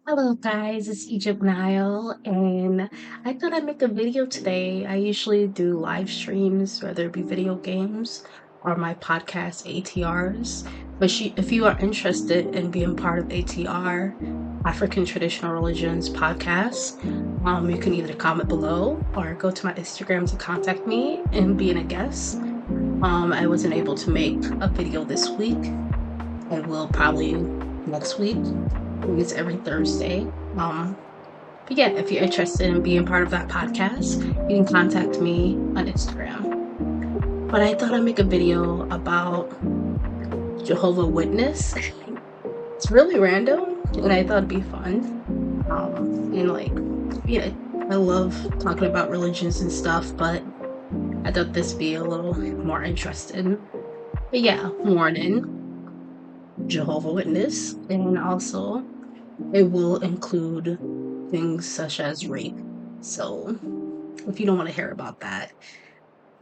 Hello guys, it's Egypt Nile, and I thought I'd make a video today. I usually do live streams, whether it be video games or my podcast ATRs. But if you are interested in being part of ATR, African Traditional Religions podcast, you can either comment below or go to my Instagram to contact me and being a guest. I wasn't able to make a video this week. I will probably next week. I think it's every Thursday. But yeah, if you're interested in being part of that podcast, you can contact me on Instagram. But I thought I'd make a video about Jehovah Witness. It's really random, and I thought it'd be fun. And like, yeah, I love talking about religions and stuff, but I thought this be a little more interesting. But yeah, warning, Jehovah Witness, and also it will include things such as rape. So if you don't want to hear about that,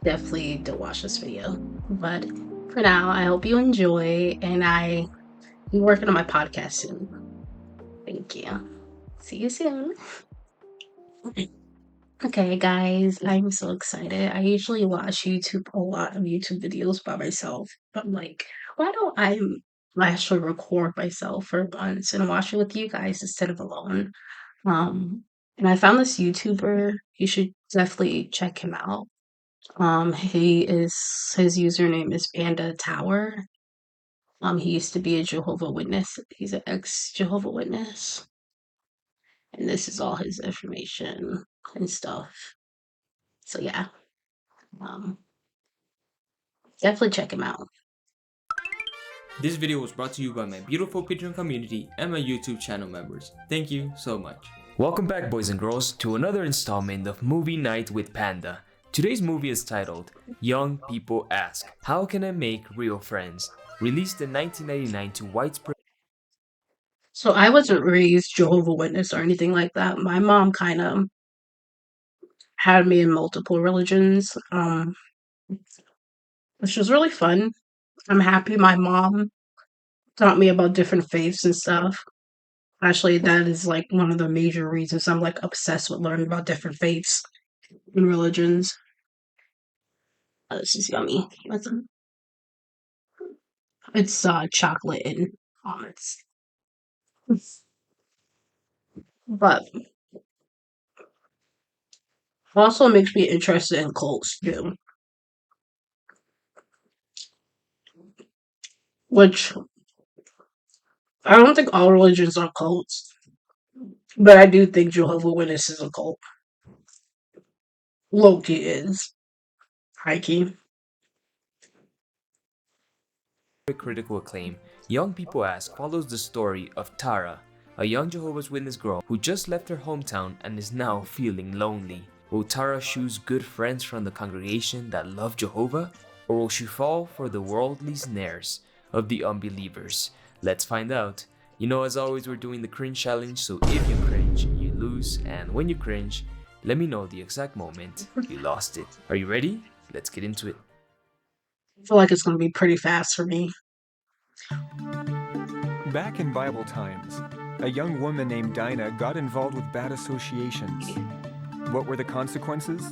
definitely don't watch this video. But for now, I hope you enjoy, and I be working on my podcast soon. Thank you. See you soon. Okay, guys, I'm so excited. I usually watch a lot of YouTube videos by myself. But I'm like, why don't I actually record myself for once and watch it with you guys instead of alone? Um, and I found this YouTuber. You should definitely check him out. His username is Panda Tower. He used to be a Jehovah Witness. He's an ex Jehovah Witness, and this is all his information and stuff. So yeah, um, definitely check him out. This video was brought to you by my beautiful Patreon community and my YouTube channel members. Thank you so much. Welcome back, boys and girls, to another installment of Movie Night with Panda. Today's movie is titled Young People Ask, How Can I Make Real Friends? Released in 1999 to widespread. So I wasn't raised Jehovah Witness or anything like that. My mom kind of had me in multiple religions, which was really fun. I'm happy my mom taught me about different faiths and stuff. Actually, that is like one of the major reasons I'm like obsessed with learning about different faiths and religions. Oh, this is yummy. It's chocolate and almonds, but also makes me interested in cults too. Which I don't think all religions are cults, but I do think Jehovah Witness is a cult. Loki is high key. Critical acclaim, Young People Ask follows the story of Tara, a young Jehovah's Witness girl who just left her hometown and is now feeling lonely. Will Tara choose good friends from the congregation that love Jehovah, or will she fall for the worldly snares of the unbelievers? Let's find out. You know, as always, we're doing the cringe challenge, so if you cringe, you lose, and when you cringe, let me know the exact moment you lost it. Are you ready? Let's get into it. I feel like it's gonna be pretty fast for me. Back in Bible times, a young woman named Dinah got involved with bad associations. What were the consequences?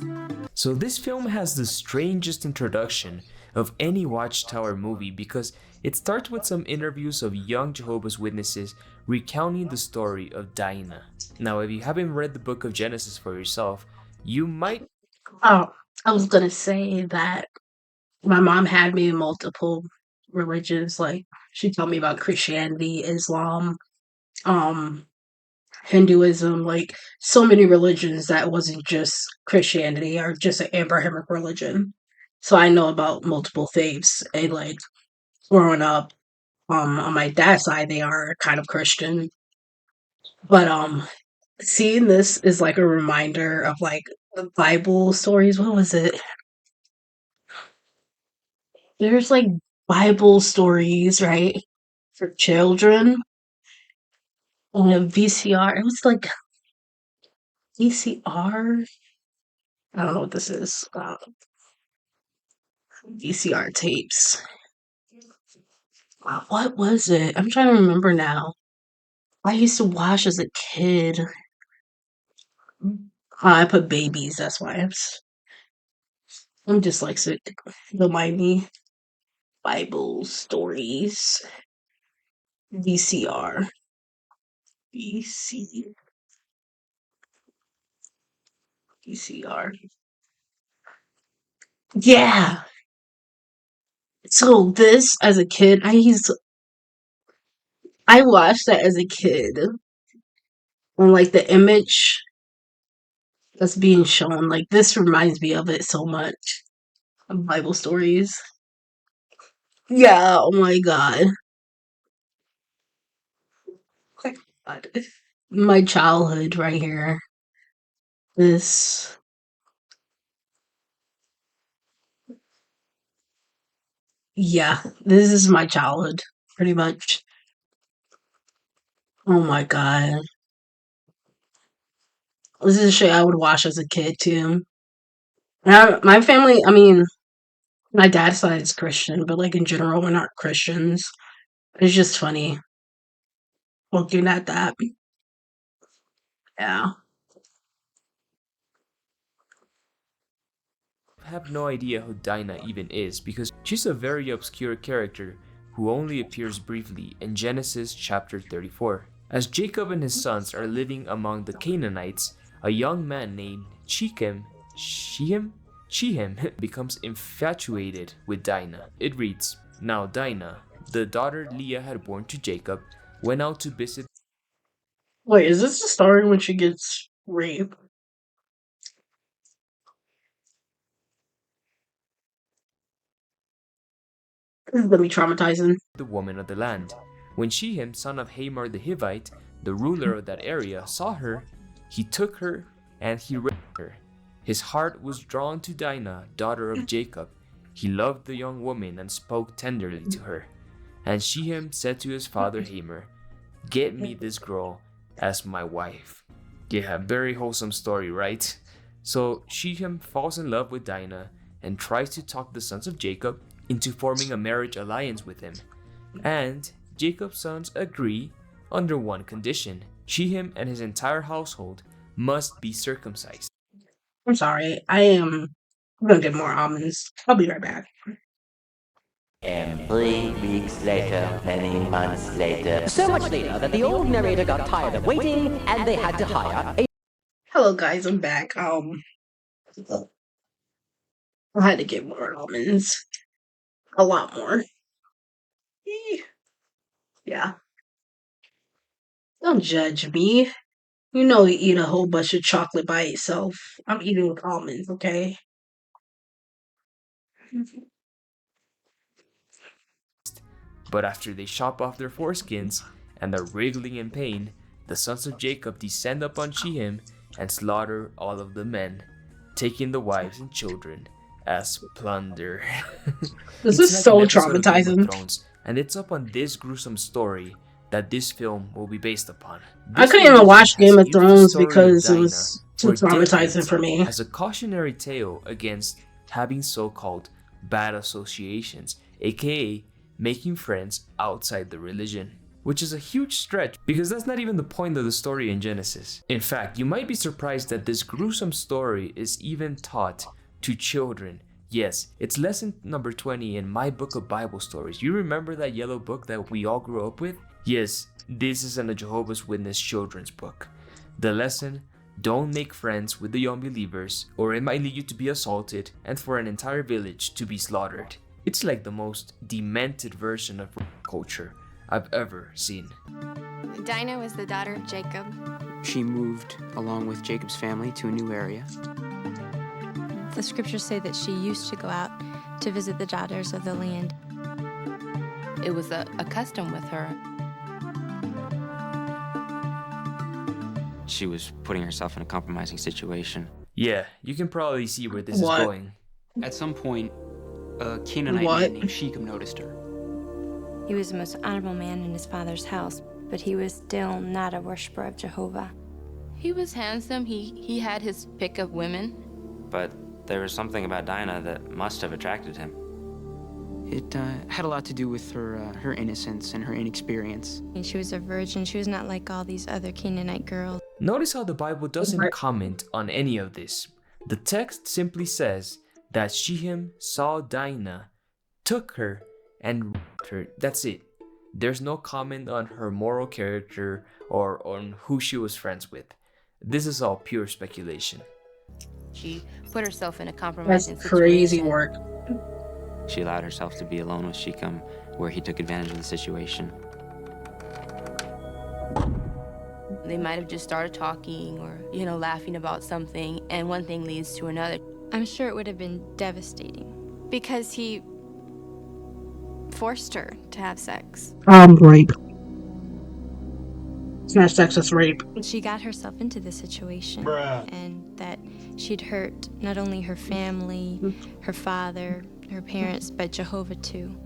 So this film has the strangest introduction of any Watchtower movie because it starts with some interviews of young Jehovah's Witnesses recounting the story of Dinah. Now, if you haven't read the book of Genesis for yourself, you might. Oh, I was gonna say that my mom had me in multiple religions. Like she told me about Christianity, Islam, um, Hinduism, like so many religions that wasn't just Christianity or just an Abrahamic religion. So I know about multiple faiths. And like growing up, on my dad's side, they are kind of Christian. But seeing this is like a reminder of like the Bible stories. What was it? There's like Bible stories, right? For children on a VCR. It was like VCR. I don't know what this is. VCR tapes. What was it? I'm trying to remember now. I used to watch as a kid. I put babies, that's why I'm dyslexic. Don't mind me. Bible stories. VCR. VC. VCR. Yeah. So this, as a kid, I watched that as a kid. And like the image that's being shown, like this reminds me of it so much. Of Bible stories. Yeah, oh my god. Oh my god. My childhood right here. This, yeah, this is my childhood, pretty much. Oh my god. This is shit I would watch as a kid too. My family, I mean, my dad's side is Christian, but like in general, we're not Christians. It's just funny looking at that. Yeah. Have no idea who Dinah even is because she's a very obscure character who only appears briefly in Genesis chapter 34. As Jacob and his sons are living among the Canaanites, a young man named Shehem becomes infatuated with Dinah. It reads, "Now Dinah, the daughter Leah had born to Jacob, went out to visit Wait, is this the story when she gets raped? This is gonna be traumatizing. the woman of the land. When Shehem, son of Hamor the Hivite, the ruler of that area, saw her, he took her and he raped her. His heart was drawn to Dinah, daughter of Jacob. He loved the young woman and spoke tenderly to her. And Shehem said to his father Hamor, 'Get me this girl as my wife.'" Yeah, very wholesome story, right? So Shehem falls in love with Dinah and tries to talk the sons of Jacob into forming a marriage alliance with him. And Jacob's sons agree under one condition: Shehem and his entire household must be circumcised. I'm sorry. I'm gonna get more almonds. I'll be right back. And 3 weeks later, many months later. So much later that the old narrator got tired of waiting and they had to hire a Hello guys, I'm back. I had to get more almonds. A lot more. Eeh. Yeah. Don't judge me. You know you eat a whole bunch of chocolate by itself. I'm eating with almonds, okay? But after they chop off their foreskins and are wriggling in pain, the sons of Jacob descend upon Shehem and slaughter all of the men, taking the wives and children as plunder. This It's is like so an episode of Game of traumatizing. Thrones, and it's upon this gruesome story that this film will be based upon. I This couldn't even religion watch has Game of used the Thrones story of because it Dinah, was too or traumatizing deviant, for me. as a cautionary tale against having so-called bad associations, aka making friends outside the religion. Which is a huge stretch because that's not even the point of the story in Genesis. In fact, you might be surprised that this gruesome story is even taught to children. Yes, it's lesson number 20 in my book of Bible stories. You remember that yellow book that we all grew up with? Yes, this is in a Jehovah's Witness children's book. The lesson: don't make friends with the unbelievers, or it might lead you to be assaulted and for an entire village to be slaughtered. It's like the most demented version of culture I've ever seen. Dinah was the daughter of Jacob. She moved along with Jacob's family to a new area. The scriptures say that she used to go out to visit the daughters of the land. It was a custom with her. She was putting herself in a compromising situation. Yeah, you can probably see where this What? is going. At some point, a Canaanite What? man named Shechem noticed her. He was the most honorable man in his father's house, but he was still not a worshiper of Jehovah. He was handsome. He had his pick of women. But there was something about Dinah that must have attracted him. It had a lot to do with her innocence and her inexperience. And she was a virgin. She was not like all these other Canaanite girls. Notice how the Bible doesn't comment on any of this. The text simply says that Shehem saw Dinah, took her, and raped her. That's it. There's no comment on her moral character or on who she was friends with. This is all pure speculation. She put herself in a compromising That's crazy situation. work. She allowed herself to be alone with Shechem, where he took advantage of the situation. They might have just started talking or, you know, laughing about something, and one thing leads to another. I'm sure it would have been devastating. Because he forced her to have sex. Rape. It's not sex, it's rape. She got herself into this situation. And that she'd hurt not only her family, her father, her parents, but Jehovah too.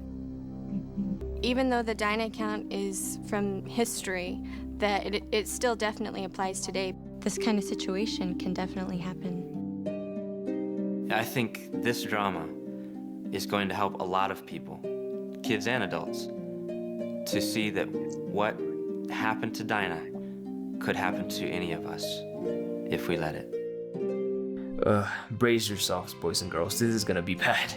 Even though the Dinah account is from history, that it still definitely applies today. This kind of situation can definitely happen. I think this drama is going to help a lot of people, kids and adults, to see that what happened to Dinah could happen to any of us if we let it. Brace yourselves, boys and girls. This is gonna be bad.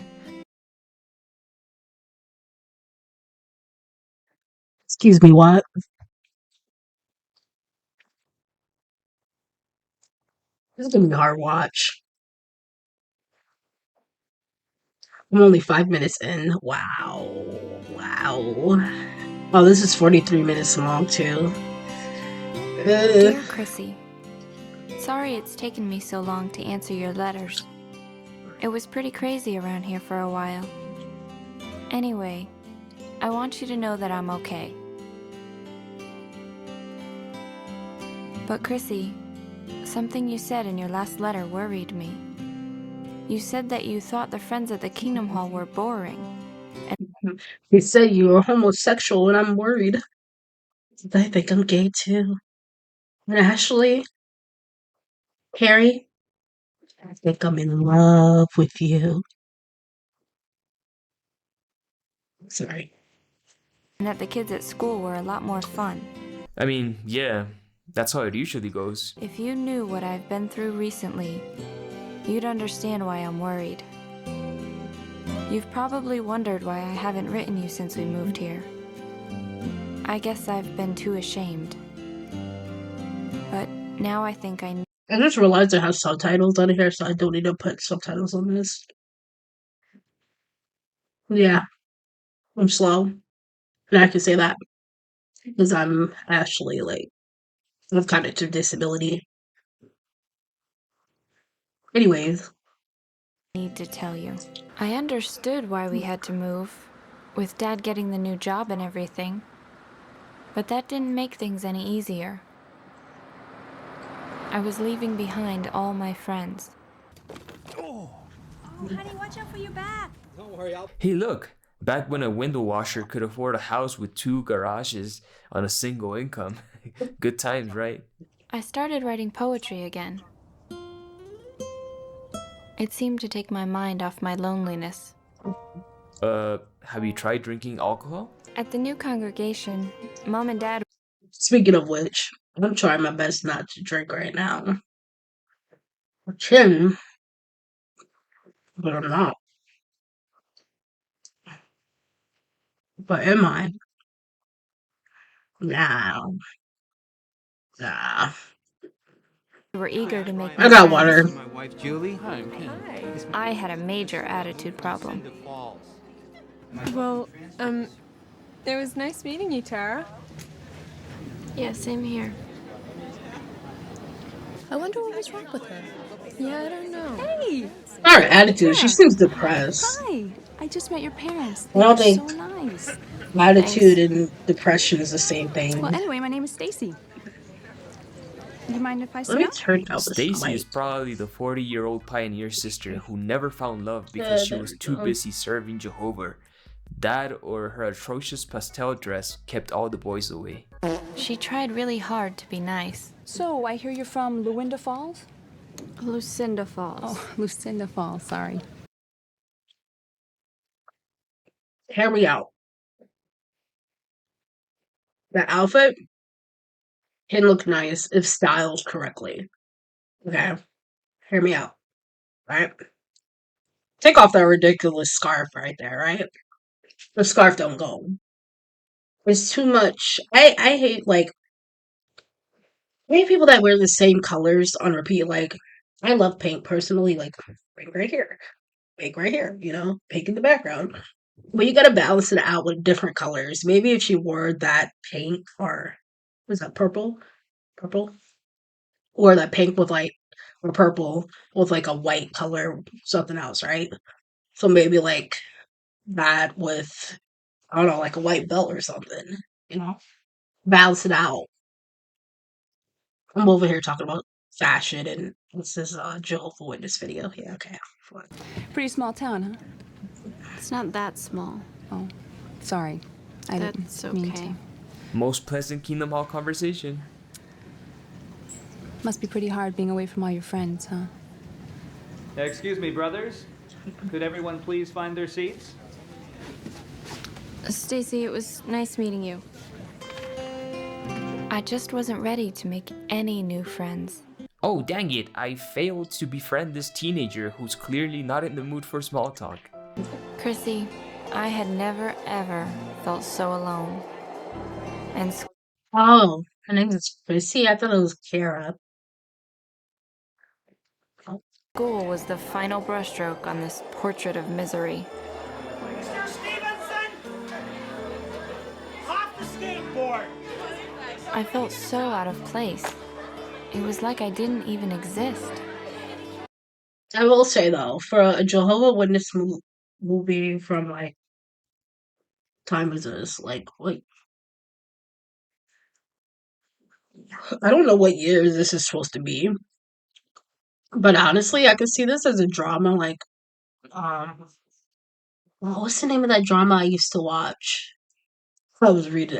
Excuse me, what? This is gonna be a hard watch. I'm only 5 minutes in. Wow. Wow. Oh, this is 43 minutes long, too. Dear Chrissy, sorry it's taken me so long to answer your letters. It was pretty crazy around here for a while. Anyway, I want you to know that I'm okay. But Chrissy, something you said in your last letter worried me. You said that you thought the friends at the Kingdom Hall were boring. You said you were homosexual, and I'm worried. I think I'm gay, too. And Ashley, Harry, I think I'm in love with you. Sorry. And that the kids at school were a lot more fun. I mean, yeah, that's how it usually goes. If you knew what I've been through recently, you'd understand why I'm worried. You've probably wondered why I haven't written you since we moved here. I guess I've been too ashamed. But now I think I I just realized it has subtitles on here, so I don't need to put subtitles on this. Yeah, I'm slow. And I can say that because I'm actually, like, I've cognitive disability. Anyways. need to tell you. I understood why we had to move, with Dad getting the new job and everything. But that didn't make things any easier. I was leaving behind all my friends. Oh, honey, watch out for your back. Don't worry, Hey, look! Back when a window washer could afford a house with 2 garages on a single income. Good times, right? I started writing poetry again. It seemed to take my mind off my loneliness. Have you tried drinking alcohol? At the new congregation, Mom and Dad... Speaking of which, I'm trying my best not to drink right now. I can, but I'm not. But am I? Nah. Nah. were eager to make I me got friends. water. my wife Julie. Hi, I'm Ken. I had a major attitude problem. Well, it was nice meeting you, Tara. Yeah, same here. I wonder what was wrong with her. Yeah, I don't know. Hey! Her attitude, she seems depressed. Hi! I just met your parents. I They don't were think so nice. attitude and depression is the same thing. Well, anyway, my name is Stacy. Do you mind if I Let sit me up? turn down this Stacy mic. is probably the 40-year-old pioneer sister who never found love because she there was we too go. busy serving Jehovah. That or her atrocious pastel dress kept all the boys away. She tried really hard to be nice. So, I hear you're from Lucinda Falls? Lucinda Falls. Oh, Lucinda Falls, sorry. hear me out. The outfit can look nice if styled correctly. Okay, hear me out. Right? Take off that ridiculous scarf right there. Right? The scarf don't go. It's too much. I hate I hate people that wear the same colors on repeat. Like I love pink personally. Like pink right here, pink right here. You know, pink in the background. But you gotta balance it out with different colors. Maybe if she wore that pink or was that purple? Purple? Or that pink with or purple with like a white color, something else, right? So maybe like that with I don't know, like a white belt or something, you know? Balance it out. I'm over here talking about fashion and this is a Jehovah Witness video. Yeah, okay. Fine. Pretty small town, huh? It's not that small. Oh, sorry. I That's didn't mean okay. to. Most pleasant Kingdom Hall conversation. Must be pretty hard being away from all your friends, huh? Excuse me, brothers. Could everyone please find their seats? Stacy, it was nice meeting you. I just wasn't ready to make any new friends. Oh, dang it, I failed to befriend this teenager who's clearly not in the mood for small talk. Chrissy, I had never ever felt so alone. And Oh, her name is Chrissy. I thought it was Kara. school was the final brushstroke on this portrait of misery. Mr. Stevenson! Off the skateboard! I felt so out of place. It was like I didn't even exist. I will say though, for a Jehovah Witness movie from time is this? I don't know what year this is supposed to be, but honestly, I could see this as a drama. What's the name of that drama I used to watch? I was reading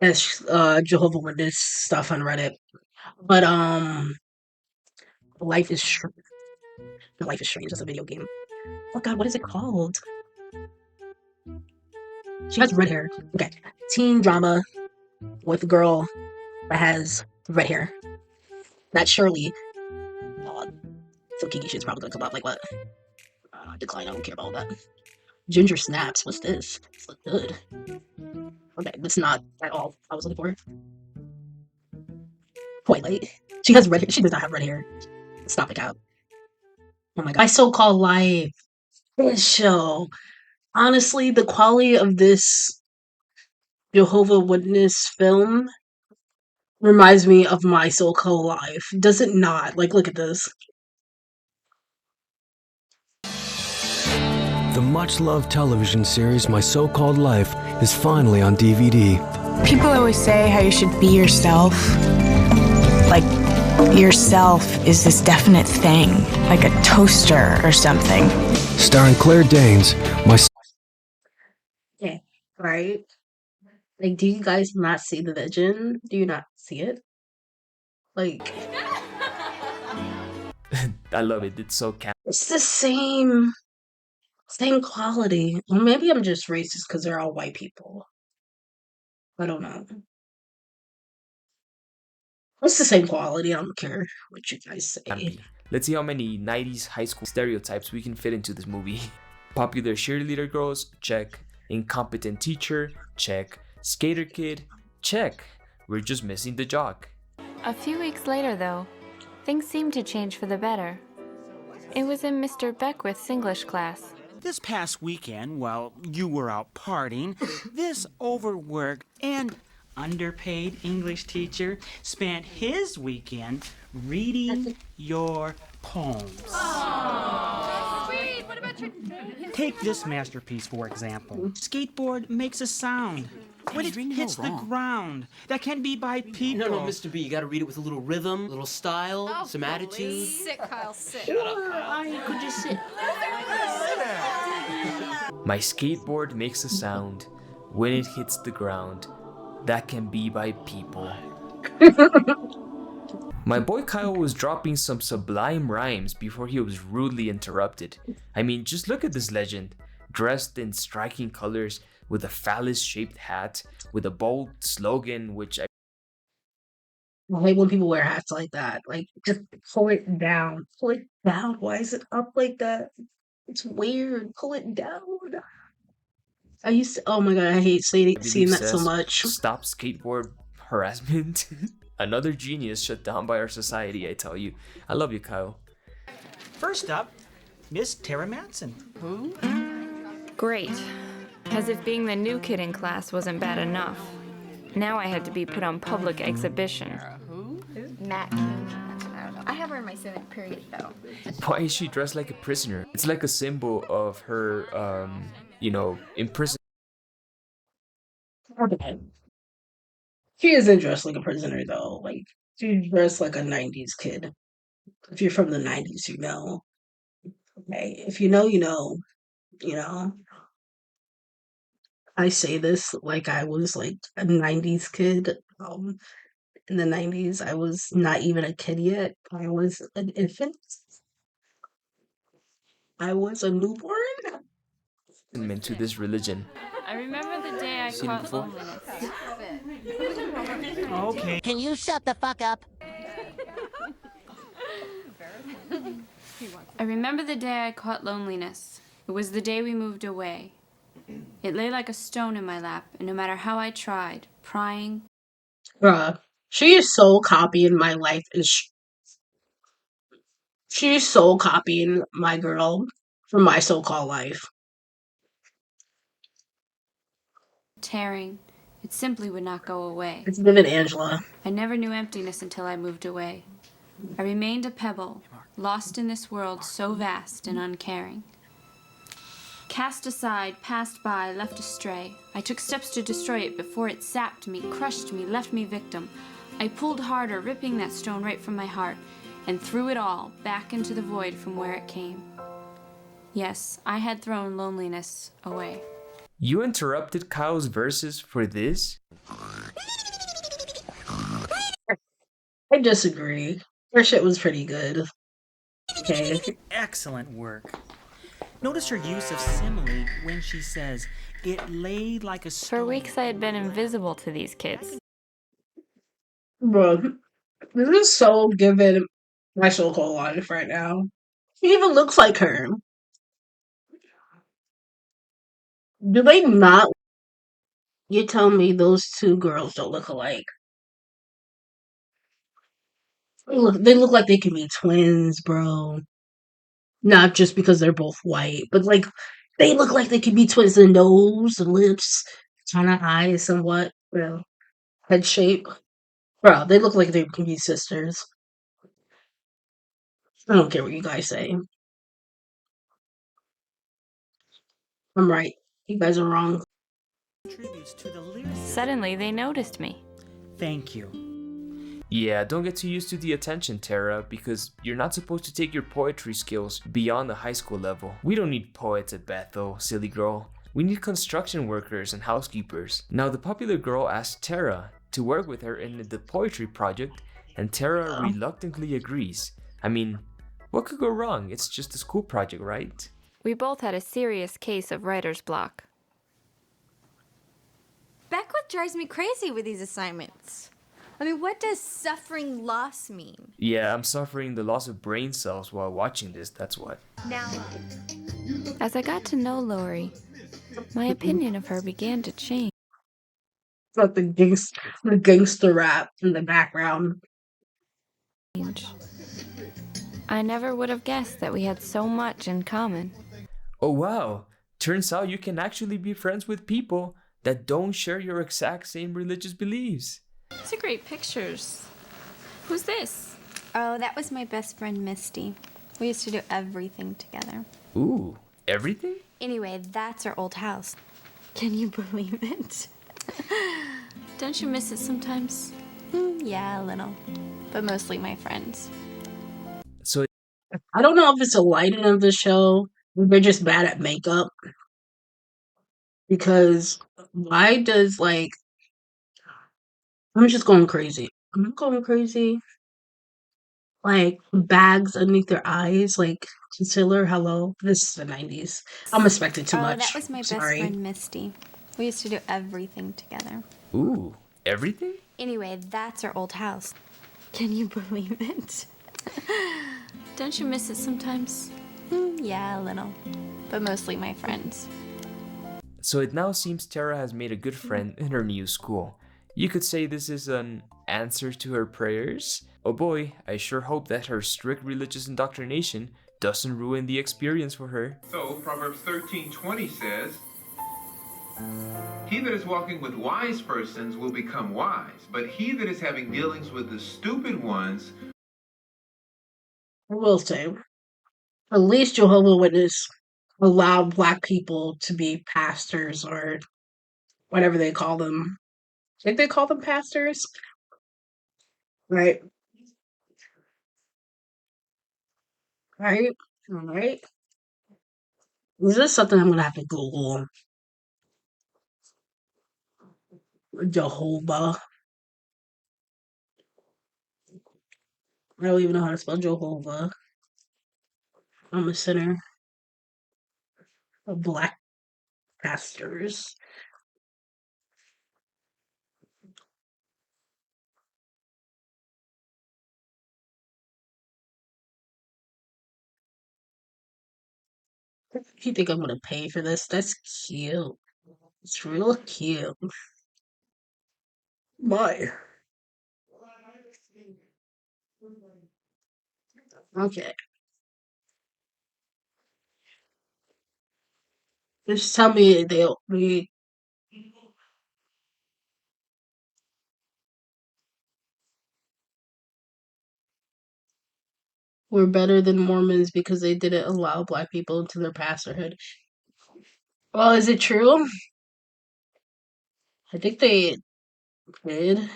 Jehovah Witness stuff on Reddit, but Life is Strange. Life is Strange is a video game. Oh God, what is it called? She has red hair. Okay, teen drama with a girl that has red hair. That Shirley. Some kinky shit's probably gonna come up. Like what? Decline. I don't care about all that. Ginger snaps. What's this? This looks good. Okay, that's not at all I was looking for. Twilight. She has red hair. She does not have red hair. Stop it out. Oh my God. My so-called life. This show. Honestly, the quality of this Jehovah Witness film reminds me of my so-called life. Does it not? Like, look at this. The much-loved television series My So-Called Life is finally on DVD. People always say how you should be yourself. Like, yourself is this definite thing, like a toaster or something. Starring Claire Danes, Yeah, right? Like, do you guys not see the vision? Do you not see it? Like, I love it, it's so it's the same quality. Or maybe I'm just racist because they're all white people. I don't know. It's the same quality. I don't care what you guys say. Let's see how many 90s high school stereotypes we can fit into this movie. Popular cheerleader girls, check. Incompetent teacher, check. Skater kid, check. We're just missing the jock. A few weeks later, though, things seemed to change for the better. It was in Mr. Beckwith's English class. This past weekend, while you were out partying, this overworked and underpaid English teacher spent his weekend reading your poems. Take this masterpiece, for example. Skateboard makes a sound when it hits the ground. That can be by people. No, Mr. B, you gotta read it with a little rhythm, a little style, some attitude. Sit, Kyle, sit. Or I could just sit. My skateboard makes a sound when it hits the ground. That can be by people. My boy Kyle was dropping some sublime rhymes before he was rudely interrupted. I mean, just look at this legend. dressed in striking colors with a phallus-shaped hat with a bold slogan, which I hate when people wear hats like that. Like, just pull it down. Pull it down. Why is it up like that? It's weird. Pull it down. I used to, oh my god, I hate believe seeing that so says much. "Stop skateboard harassment." Another genius shut down by our society, I tell you. I love you, Kyle. First up, Miss Tara Matson. Who? Great. As if being the new kid in class wasn't bad enough. Now I had to be put on public exhibition. Who? Matt. I don't know. I have her in my 7th period, though. Why is she dressed like a prisoner? It's like a symbol of her, imprisonment. Okay. She isn't dressed like a prisoner, though. Like, she's dressed like a 90s kid. If you're from the 90s, you know. Okay. If you know, you know. You know. I say this like I was like a 90s kid. In the 90s, I was not even a kid yet. I was an infant. I was a newborn. To this religion. I remember the day I Seen it caught before? loneliness. Okay. Can you shut the fuck up? I remember the day I caught loneliness. It was the day we moved away. It lay like a stone in my lap, and no matter how I tried, prying. Bruh, she is so copying my life. She's so copying my girl from my so-called life. Tearing. It simply would not go away. It's vivid, Angela. I never knew emptiness until I moved away. I remained a pebble, lost in this world so vast and uncaring. Cast aside, passed by, left astray. I took steps to destroy it before it sapped me, crushed me, left me victim. I pulled harder, ripping that stone right from my heart, and threw it all back into the void from where it came. Yes, I had thrown loneliness away. You interrupted Kyle's verses for this? I disagree. Her shit was pretty good. Okay. Excellent work. Notice her use of simile when she says, "It lay like a stone." For weeks I had been invisible to these kids. Bro, this is so given my so-called life right now. She even looks like her. Do they not? You tell me those two girls don't look alike. They look like they can be twins, bro. Not just because they're both white, but like they look like they could be twins. The nose, the lips, kind of eyes, somewhat, head shape. Bro, they look like they can be sisters. I don't care what you guys say. I'm right. You guys are wrong. Tributes to the lyrics. Suddenly they noticed me. Thank you. Yeah, don't get too used to the attention, Tara, because you're not supposed to take your poetry skills beyond the high school level. We don't need poets at Bethel, silly girl. We need construction workers and housekeepers. Now, the popular girl asked Tara to work with her in the poetry project, and Tara reluctantly agrees. I mean, what could go wrong? It's just a school project, right? We both had a serious case of writer's block. Beckwith drives me crazy with these assignments. I mean, what does suffering loss mean? Yeah, I'm suffering the loss of brain cells while watching this, that's what. Now, As I got to know Lori, my opinion of her began to change. It's like the gangster rap in the background. I never would have guessed that we had so much in common. Oh wow, turns out you can actually be friends with people that don't share your exact same religious beliefs. These are great pictures. Who's this? Oh, that was my best friend, Misty. We used to do everything together. Ooh, everything? Anyway, that's our old house. Can you believe it? Don't you miss it sometimes? Yeah, a little. But mostly my friends. So I don't know if it's the lighting of the show. Or they're just bad at makeup. Because why does I'm just going crazy. I'm going crazy. like bags underneath their eyes, like concealer. Hello, this is the 90s. I'm expecting too Oh, much. that was my best Sorry. friend Misty. We used to do everything together. Ooh, everything? Anyway, that's our old house. Can you believe it? Don't you miss it sometimes? Yeah, a little. But mostly my friends. So it now seems Tara has made a good friend in her new school. You could say this is an answer to her prayers. Oh boy, I sure hope that her strict religious indoctrination doesn't ruin the experience for her. So Proverbs 13:20 says, "He that is walking with wise persons will become wise, but he that is having dealings with the stupid ones." I will say, at least Jehovah Witness allow black people to be pastors or whatever they call them. I think they call them pastors, right? Right? All right. Is this something I'm gonna have to Google? Jehovah. I don't even know how to spell Jehovah. I'm a sinner of black pastors. You think I'm gonna pay for this? That's cute. It's real cute. My. Okay. Just tell me were better than Mormons because they didn't allow black people into their pastorhood. Well, is it true? I think they did.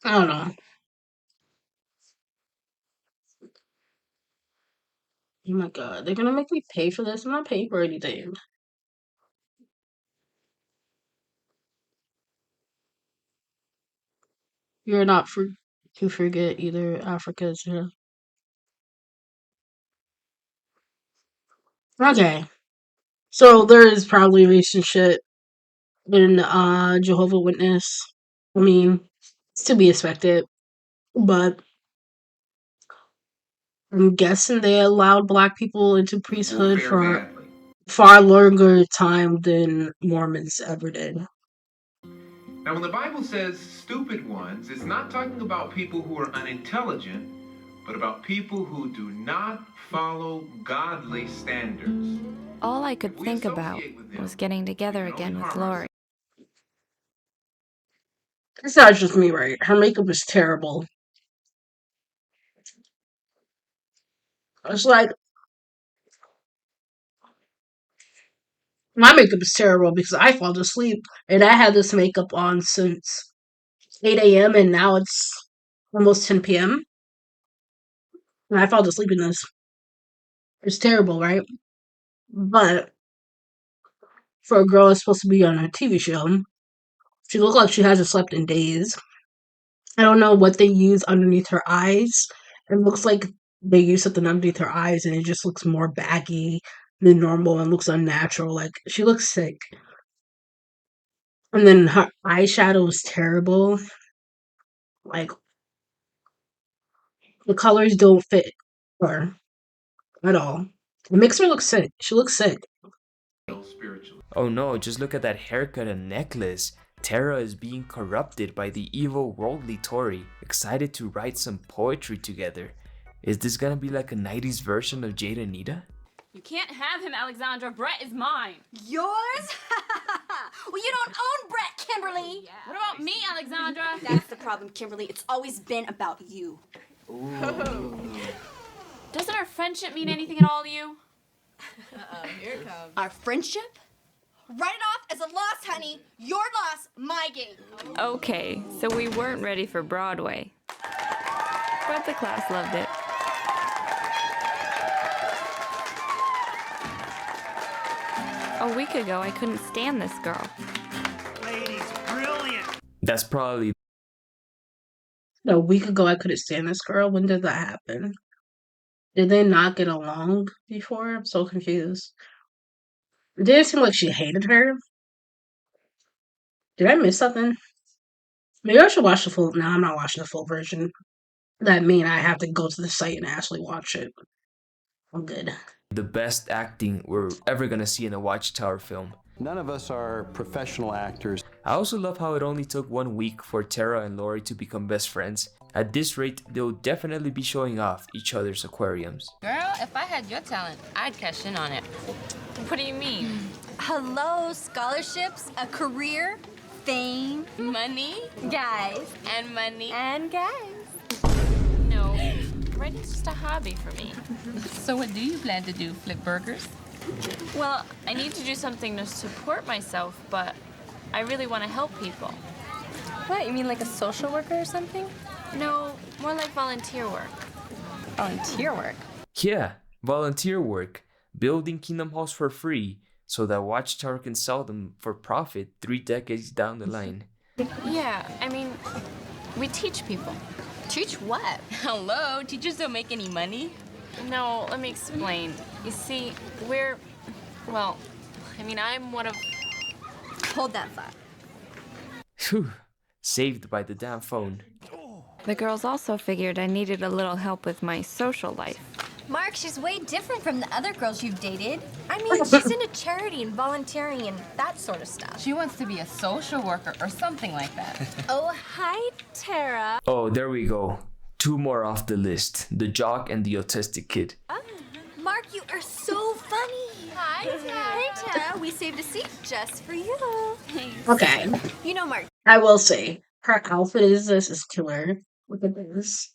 I don't know. Oh my god, they're gonna make me pay for this? I'm not paying for anything. You're not to forget either. Africa's, yeah. Okay. So there is probably a relationship in Jehovah Witness. I mean, it's to be expected, but I'm guessing they allowed black people into Will priesthood fare for badly. far longer time than Mormons ever did. Now, when the Bible says stupid ones, it's not talking about people who are unintelligent, but about people who do not follow godly standards. All I could think about was getting together again with Lori. It's not just me, right? Her makeup is terrible. It's like my makeup is terrible because I fall asleep and I had this makeup on since 8 a.m. and now it's almost 10 p.m. and I fall asleep in this. It's terrible, right? But for a girl that's supposed to be on a TV show, she looks like she hasn't slept in days. I don't know what they use underneath her eyes. It looks like they use something underneath her eyes and it just looks more baggy than normal and looks unnatural. Like she looks sick. And then her eyeshadow is terrible. Like the colors don't fit her at all. It makes her look sick. She looks sick. Oh no, just look at that haircut and necklace. Tara is being corrupted by the evil worldly Tory, excited to write some poetry together. Is this gonna be like a 90s version of Jade and Nita? You can't have him, Alexandra. Brett is mine. Yours? Well, you don't own Brett, Kimberly. Yeah. What about me, Alexandra? That's the problem, Kimberly. It's always been about you. Doesn't our friendship mean anything at all to you? Here it comes. Our friendship? Write it off as a loss, honey. Your loss, my gain. Okay, so we weren't ready for Broadway. But the class loved it. A week ago, I couldn't stand this girl. Ladies, brilliant. That's probably A week ago, I couldn't stand this girl. When did that happen? Did they not get along before? I'm so confused. It didn't seem like she hated her. Did I miss something? Maybe I should watch the full. No, I'm not watching the full version. That mean I have to go to the site and actually watch it. I'm good. The best acting we're ever gonna see in a Watchtower film. None of us are professional actors. I also love how it only took 1 week for Tara and Lori to become best friends. At this rate, they'll definitely be showing off each other's aquariums. Girl, if I had your talent, I'd cash in on it. What do you mean? Hello, scholarships, a career, fame, Money? guys, And money? and guys. No. Writing's just a hobby for me. So what do you plan to do? Flip burgers? Well, I need to do something to support myself, but I really want to help people. What, you mean like a social worker or something? No, more like volunteer work. Volunteer work? Yeah, volunteer work, building Kingdom Halls for free, so that Watchtower can sell them for profit 3 decades down the line. Yeah, I mean, we teach people. Teach what? Hello, teachers don't make any money? No, let me explain. You see, well, I mean, I'm one of... Hold that thought. Phew, saved by the damn phone. The girls also figured I needed a little help with my social life. Mark, she's way different from the other girls you've dated. I mean, she's into charity and volunteering and that sort of stuff. She wants to be a social worker or something like that. Oh, hi, Tara. Oh, there we go. 2 more off the list. The jock and the autistic kid. Mark, you are so funny. Hi, Tara. Hey, Tara. We saved a seat just for you. Okay. You know, Mark. I will say, her outfit is killer. Look at this.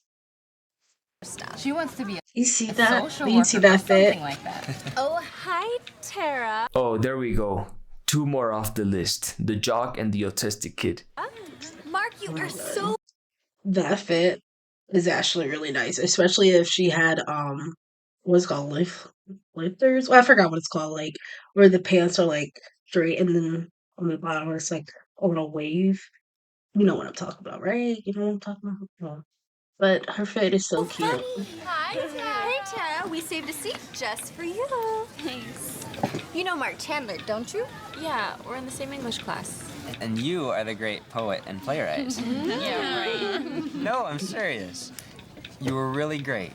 She wants to be You see that? social Do you see worker or that fit? something like that. Oh, hi, Tara. Oh, there we go. 2 more off the list. The jock and the autistic kid. Mark, you are so... That fit is actually really nice, especially if she had what's it called, lifters. Well, I forgot what it's called, like where the pants are like straight and then on the bottom it's like a little wave. You know what I'm talking about, right? You know what I'm talking about. Yeah. But her fit is so cute. Hi, Tara. Hey, Tara. We saved a seat just for you. Thanks. You know Mark Chandler, don't you? Yeah, we're in the same English class. And you are the great poet and playwright. Yeah, right. No, I'm serious. You were really great.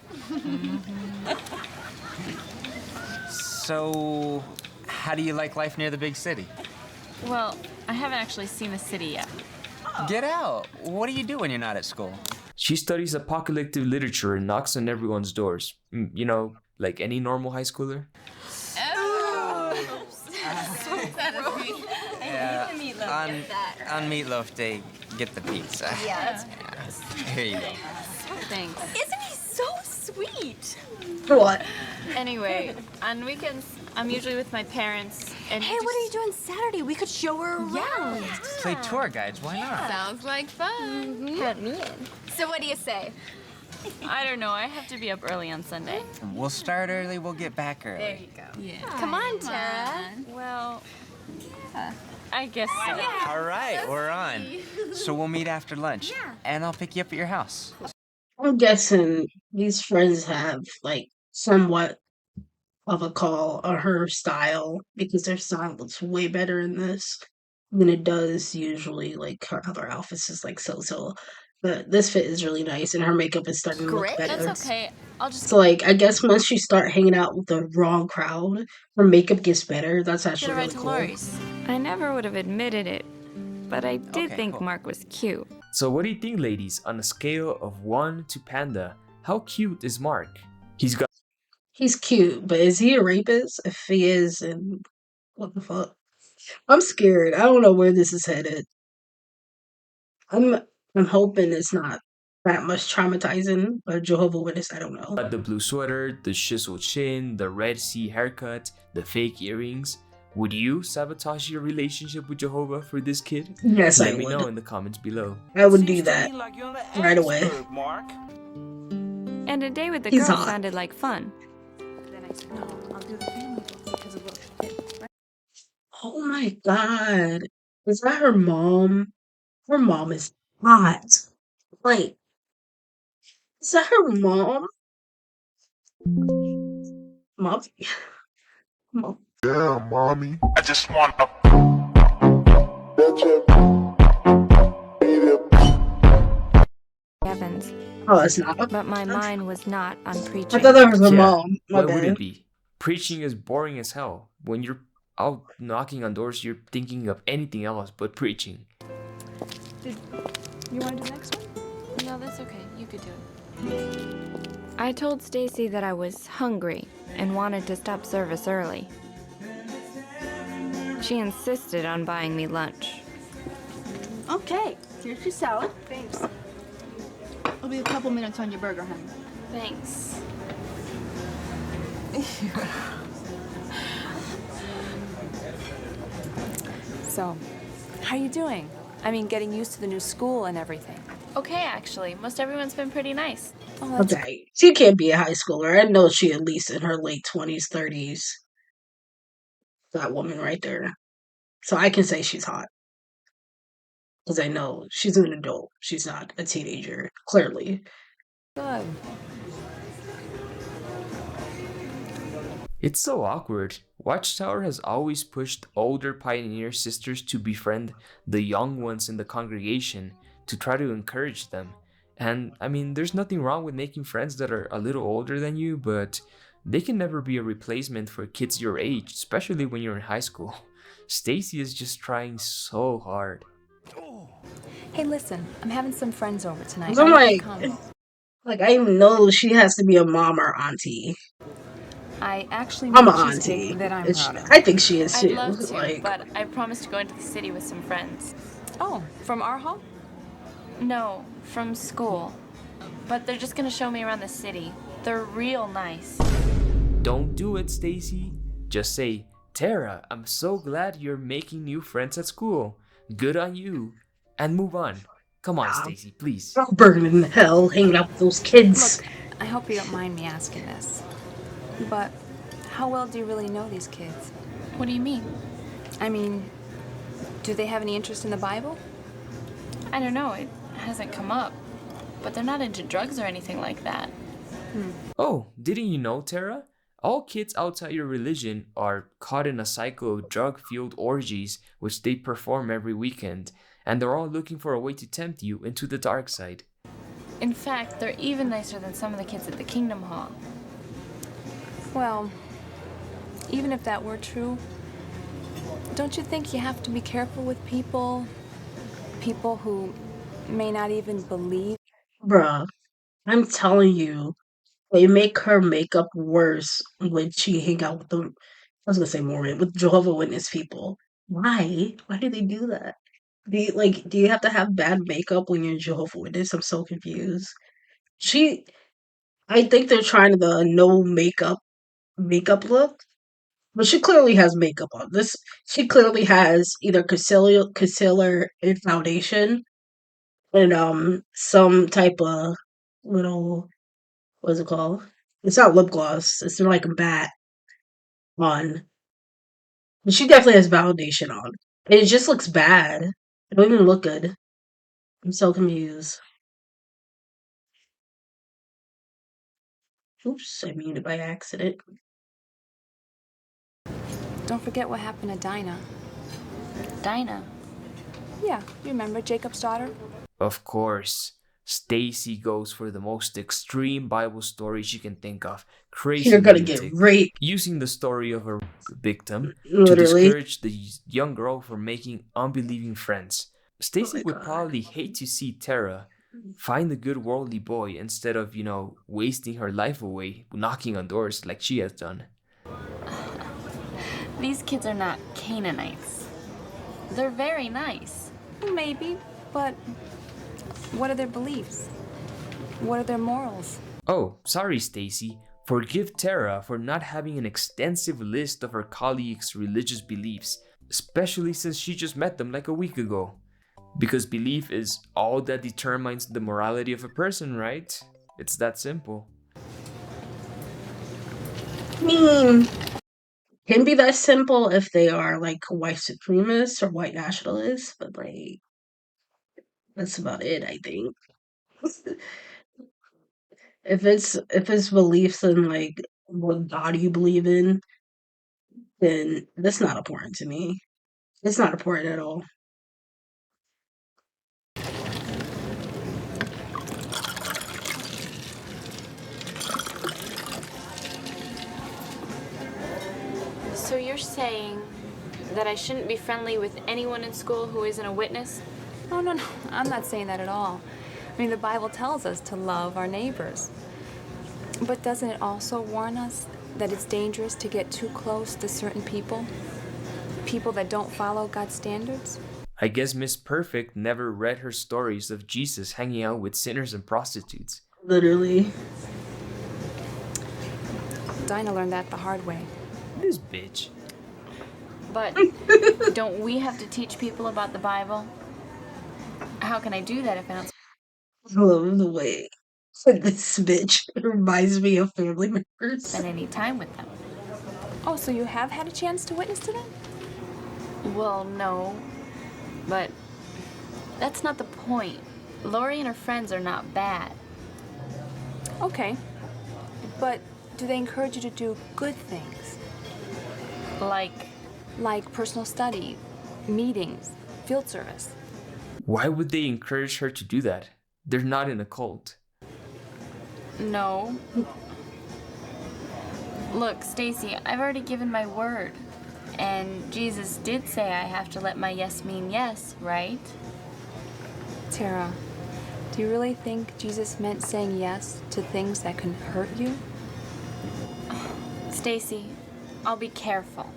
So, how do you like life near the big city? Well, I haven't actually seen the city yet. Get out. What do you do when you're not at school? She studies apocalyptic literature and knocks on everyone's doors. You know, like any normal high schooler. Yeah, on Meatloaf Day, get the pizza. Yeah, Here you go. Thanks. Isn't he so sweet? What? Anyway, on weekends, I'm usually with my parents. And Hey, what are you doing Saturday? We could show her around. Play tour guides, why not? Sounds like fun. Count me in. So what do you say? I don't know. I have to be up early on Sunday. We'll start early, we'll get back There early. you go. Yeah. Come on, Tara. Well, I guess so. All right, we're on. So we'll meet after lunch, and I'll pick you up at your house. I'm guessing these friends have like somewhat of a call on her style because their style looks way better in this than it does usually. Like her other outfits is like so. But this fit is really nice and her makeup is starting to look Great. better. That's okay. I'll just So like I guess once you start hanging out with the wrong crowd, her makeup gets better. That's get actually a ride really to cool. Lori's. I never would have admitted it, but I did Okay, think cool. Mark was cute. So what do you think, ladies? On a scale of 1 to Panda, how cute is Mark? He's cute, but is he a rapist? If he is, and what the fuck? I'm scared. I don't know where this is headed. I'm hoping it's not that much traumatizing. A Jehovah Witness, I don't know. got the blue sweater, the chisel chin, the Red Sea haircut, the fake earrings. Would you sabotage your relationship with Jehovah for this kid? Yes, Let I me would. know in the comments below. I would do that right away. And a day with the He's girls hot. sounded like fun. Oh my god. Is that her mom? Her mom is hot. Like, Is that her mom? Mom? Mom. Yeah, mommy. I just want a Evans. Oh, it's not. But my mind was not on I preaching. thought that was her Yeah, mom. My why would bad. it be? Preaching is boring as hell. When you're out knocking on doors, you're thinking of anything else but preaching. You want to do the next one? No, that's okay. You could do it. I told Stacy that I was hungry and wanted to stop service early. She insisted on buying me lunch. Okay, here's your salad. Thanks. It'll be a couple minutes on your burger, honey. Thanks. So, how are you doing? I mean, getting used to the new school and everything. Okay, actually. Most everyone's been pretty nice. Oh, that's Okay. She can't be a high schooler. I know she at least in her late 20s, 30s. That woman right there. So I can say she's hot. Because I know she's an adult. She's not a teenager, clearly. good. It's so awkward. Watchtower has always pushed older pioneer sisters to befriend the young ones in the congregation to try to encourage them. And I mean, there's nothing wrong with making friends that are a little older than you, but they can never be a replacement for kids your age, especially when you're in high school. Stacy is just trying so hard. Hey, listen, I'm having some friends over tonight. I'm I hope you like, come. I know she has to be a mom or auntie. I actually I'm mean an she's auntie. big that I'm proud of. I think she is I'd too. love to, Like, but I promised to go into the city with some friends. Oh, from our hall? No, from school. But they're just gonna show me around the city. They're real nice. Don't do it, Stacy. Just say, Tara, I'm so glad you're making new friends at school. Good on you. And move on. Come on, Stacy, please. I'm burning in hell hanging out with those kids. Look, I hope you don't mind me asking this, but how well do you really know these kids? What do you mean? I mean, do they have any interest in the Bible? I don't know, it hasn't come up. But they're not into drugs or anything like that. Oh, didn't you know, Tara? All kids outside your religion are caught in a cycle of drug-fueled orgies which they perform every weekend, and they're all looking for a way to tempt you into the dark side. In fact, they're even nicer than some of the kids at the Kingdom Hall. Well, even if that were true, don't you think you have to be careful with people who may not even believe? Bruh, I'm telling you, they make her makeup worse when she hang out with them. I was gonna say Mormon, with Jehovah Witness people. Why? Why do they do that? Do you have to have bad makeup when you're Jehovah Witness? I'm so confused. She I think they're trying the no makeup look, but she clearly has makeup on. This she clearly has either concealer and foundation and some type of little what's it called? It's not lip gloss. It's like a matte on. But she definitely has foundation on. And it just looks bad. It don't even look good. I'm so confused. Oops, I mean it by accident. Don't forget what happened to Dinah. Dinah? Yeah, you remember Jacob's daughter? Of course, Stacy goes for the most extreme Bible story she can think of. Crazy You're gonna get lunatic, raped. using the story of her victim to Literally. discourage the young girl from making unbelieving friends. Stacy would probably hate to see Tara find a good worldly boy instead of, wasting her life away knocking on doors like she has done. These kids are not Canaanites. They're very nice. Maybe, but what are their beliefs? What are their morals? Oh, sorry, Stacy. Forgive Tara for not having an extensive list of her colleagues' religious beliefs, especially since she just met them like a week ago. Because belief is all that determines the morality of a person, right? It's that simple. I mean, can be that simple if they are like white supremacists or white nationalists, but like that's about it, I think. If it's beliefs in like what God you believe in, then that's not important to me. It's not important at all. So you're saying that I shouldn't be friendly with anyone in school who isn't a witness? Oh, no, no, I'm not saying that at all. I mean, the Bible tells us to love our neighbors. But doesn't it also warn us that it's dangerous to get too close to certain people? People that don't follow God's standards? I guess Miss Perfect never read her stories of Jesus hanging out with sinners and prostitutes. Literally. Dinah learned that the hard way. This bitch. But don't we have to teach people about the Bible? How can I do that if I don't I love the way this bitch reminds me of family members. spend any time with them? Oh, so you have had a chance to witness to them? Well, no. But that's not the point. Lori and her friends are not bad. Okay. But do they encourage you to do good things? Like personal study, meetings, field service. Why would they encourage her to do that? They're not in a cult. No. Look, Stacy, I've already given my word. And Jesus did say I have to let my yes mean yes, right? Tara, do you really think Jesus meant saying yes to things that can hurt you? Stacy, I'll be careful.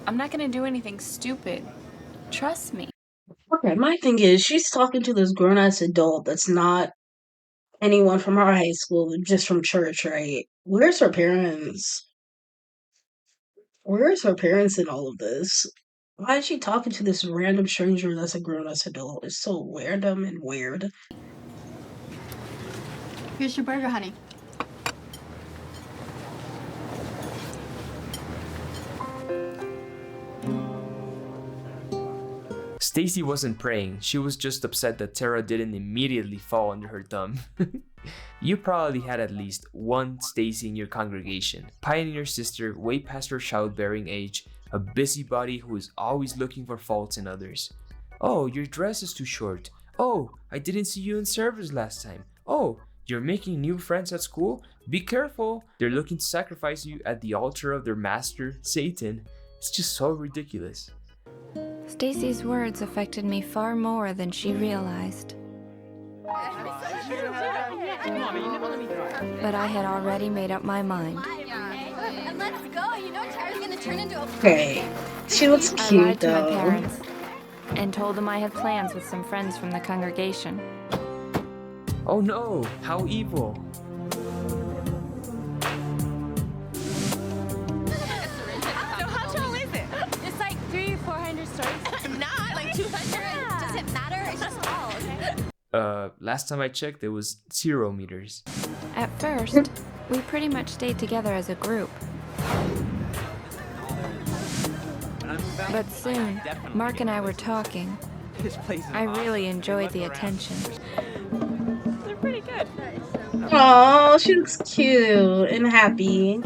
I'm not gonna do anything stupid. Trust me. Okay, my thing is, she's talking to this grown ass adult that's not anyone from our high school, just from church, right? Where's her parents? Where's her parents in all of this? Why is she talking to this random stranger that's a grown ass adult? It's so random and weird. Here's your burger, honey. Stacy wasn't praying, she was just upset that Tara didn't immediately fall under her thumb. You probably had at least one Stacy in your congregation. Pioneer sister way past her childbearing age, a busybody who is always looking for faults in others. Oh, your dress is too short. Oh, I didn't see you in service last time. Oh, you're making new friends at school? Be careful. They're looking to sacrifice you at the altar of their master, Satan. It's just so ridiculous. Stacy's words affected me far more than she realized. But I had already made up my mind. Let's go. You know Tara's gonna turn into a... Okay, she looks I cute lied to my though. parents and told them I had plans with some friends from the congregation. Oh no, how evil. So how tall is it? It's like 300 or 400 stories. Not like 200. Does it matter? It's just tall, okay? Last time I checked, it was 0 meters. At first, we pretty much stayed together as a group. But soon, Mark and I were talking. I really enjoyed the attention. They're pretty good. Oh, she looks cute and happy.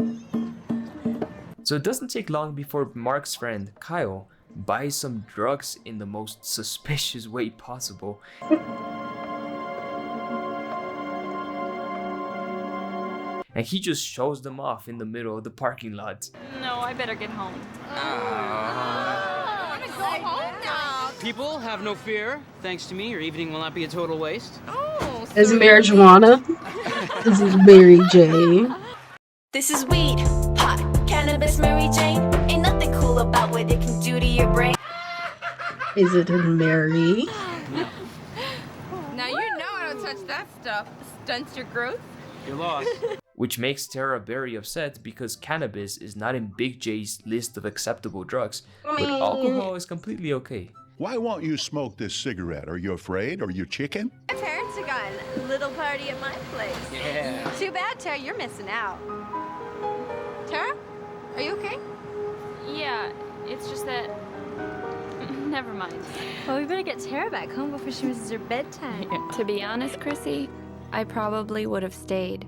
So it doesn't take long before Mark's friend, Kyle, buys some drugs in the most suspicious way possible. And he just shows them off in the middle of the parking lot. No, I better get home. People, have no fear. Thanks to me, your evening will not be a total waste. Oh, Is marijuana? This is Mary Jane. This is weed, hot cannabis, Mary Jane. Ain't nothing cool about what it can do to your brain. Is it Mary? Now you know I don't touch that stuff. Stunts your growth. You're lost. Which makes Tara very upset because cannabis is not in Big J's list of acceptable drugs, but alcohol is completely okay. Why won't you smoke this cigarette? Are you afraid? Are you chicken? My parents are gone. Little party at my place. Yeah. Too bad, Tara. You're missing out. Tara, are you okay? Yeah, it's just that... Never mind. Well, we better get Tara back home before she misses her bedtime. To be honest, Chrissy, I probably would have stayed.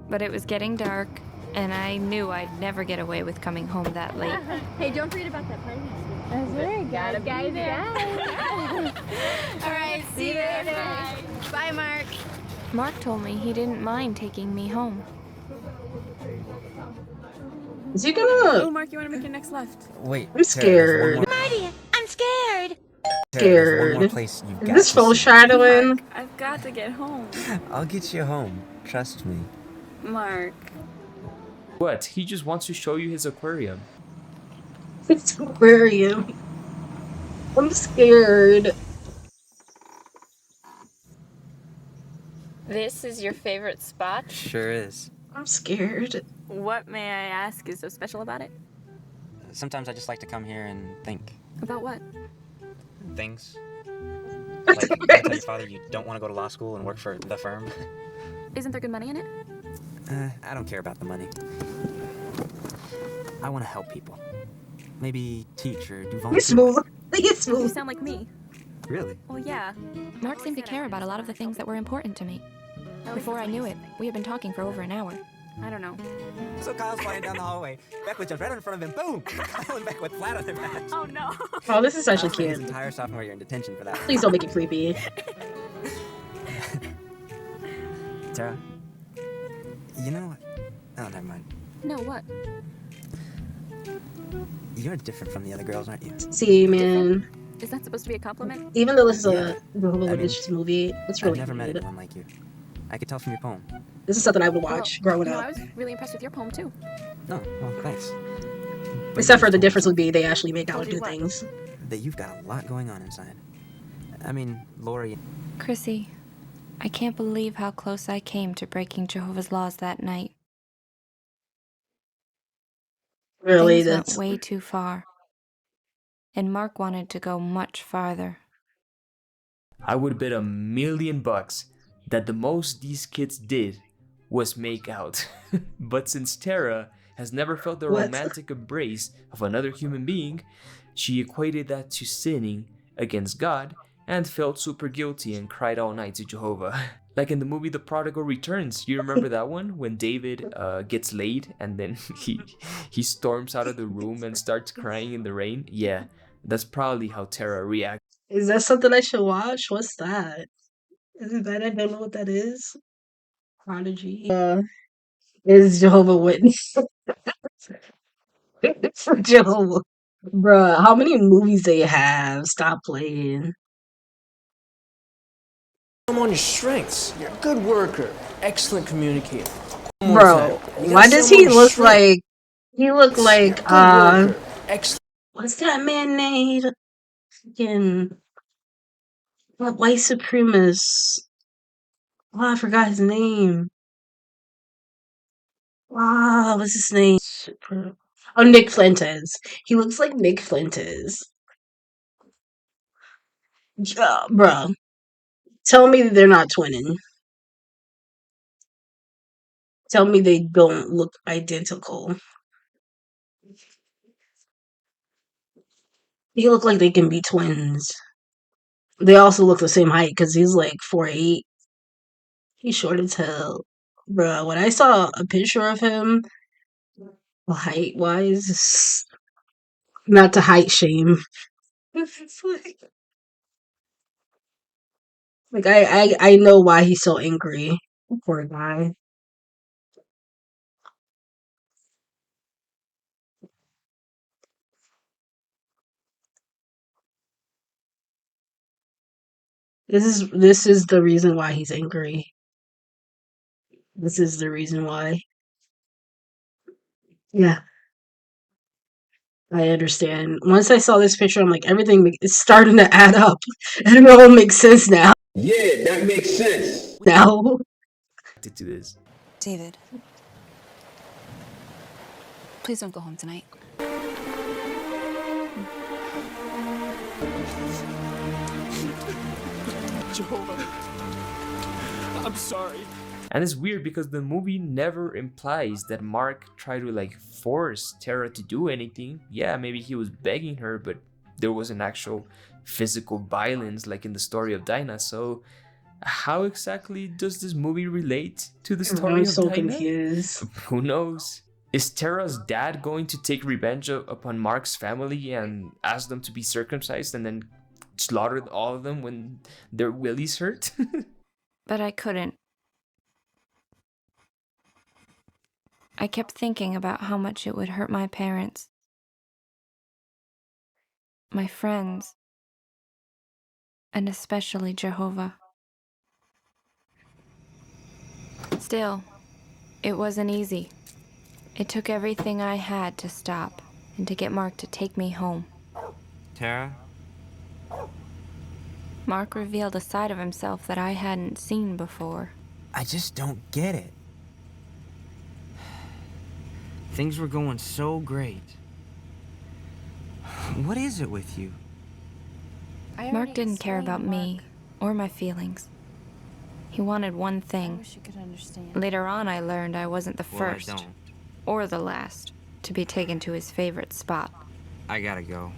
But it was getting dark, and I knew I'd never get away with coming home that late. Hey, don't forget about that party next week. That's right, Gotta guys. be there. All right, see you later. Bye, Mark. Mark told me he didn't mind taking me home. Is he gonna? Oh, Mark, you want to make your next left? Wait, I'm Tara, there's one scared. more. Marty, I'm scared. Tara, there's one more Scared. place you've Is got this to see. foreshadowing? Mark, I've got to get home. I'll get you home. Trust me. Mark. What? He just wants to show you his aquarium. It's aquarium. I'm scared. This is your favorite spot? Sure is. I'm scared. What, may I ask, is so special about it? Sometimes I just like to come here and think. About what? Things. Like, I tell your father you don't want to go to law school and work for the firm. Isn't there good money in it? I don't care about the money. I want to help people. Maybe teach or do volunteer work. You sound like me. Really? Well, yeah. Mark seemed to care about a lot of the things that were important to me. Before I knew it, we had been talking for over an hour. I don't know. So Kyle's flying down the hallway. Beck was just right in front of him. Boom! Kyle and Beck went flat on their backs. Oh, no. Oh, this is actually Kyle spent his cute. entire sophomore year in detention for that. Please don't make it creepy. Tara, you know what? Oh, never mind. No, what? You're different from the other girls, aren't you? See, man. Is that supposed to be a compliment? Even though this is Yeah. a Jehovah's Witness movie, it's I've really never met good. anyone like you. I could tell from your poem. This is something I would watch growing No, up. I was really impressed with your poem, too. Oh, well, thanks. But Except for you the told difference me would be they actually make out Told and you do what? things. that you've got a lot going on inside. I mean, Lori. Chrissy, I can't believe how close I came to breaking Jehovah's laws that night. Really, Things went that's way too far. And Mark wanted to go much farther. I would bet $1,000,000 that the most these kids did was make out. But since Tara has never felt the What? romantic embrace of another human being, she equated that to sinning against God and felt super guilty and cried all night to Jehovah. Like in the movie The Prodigal Returns. You remember that one? When David gets laid and then he storms out of the room and starts crying in the rain? Yeah, that's probably how Tara reacts. Is that something I should watch? What's that? Is it that I don't know what that is? Prodigy. Is Jehovah Witness. Jehovah. Bruh, how many movies they have? Stop playing. On your strengths. You're a good worker, excellent communicator. Bro, why does he look like he look like what's that man named? Fucking that white supremacist. Oh, I forgot his name. Wow, what's his name? Oh, Nick Fuentes. He looks like Nick Fuentes. Bro, tell me they're not twinning. Tell me they don't look identical. They look like they can be twins. They also look the same height because he's like 4'8". He's short as hell. Bruh, when I saw a picture of him, height wise, not to height shame. It's like I know why he's so angry. Poor guy. This is the reason why he's angry. This is the reason why. Yeah, I understand. Once I saw this picture, I'm like, everything is starting to add up. And it all makes sense now. Yeah, that makes sense. Now. To this. David, please don't go home tonight. Jehovah, I'm sorry. And it's weird because the movie never implies that Mark tried to like force Tara to do anything. Yeah, maybe he was begging her, but there wasn't actual physical violence like in the story of Dinah. So How exactly does this movie relate to the I'm story of so Dinah? confused. Who knows? Is Tara's dad going to take revenge upon Mark's family and ask them to be circumcised and then slaughter all of them when their willies hurt? But I couldn't. I kept thinking about how much it would hurt my parents, my friends, and especially Jehovah. Still, it wasn't easy. It took everything I had to stop and to get Mark to take me home. Tara? Mark revealed a side of himself that I hadn't seen before. I just don't get it. Things were going so great. What is it with you? Mark didn't care about me or my feelings. He wanted one thing. Later on, I learned I wasn't the Well, I first don't. or the last to be taken to his favorite spot. I gotta go.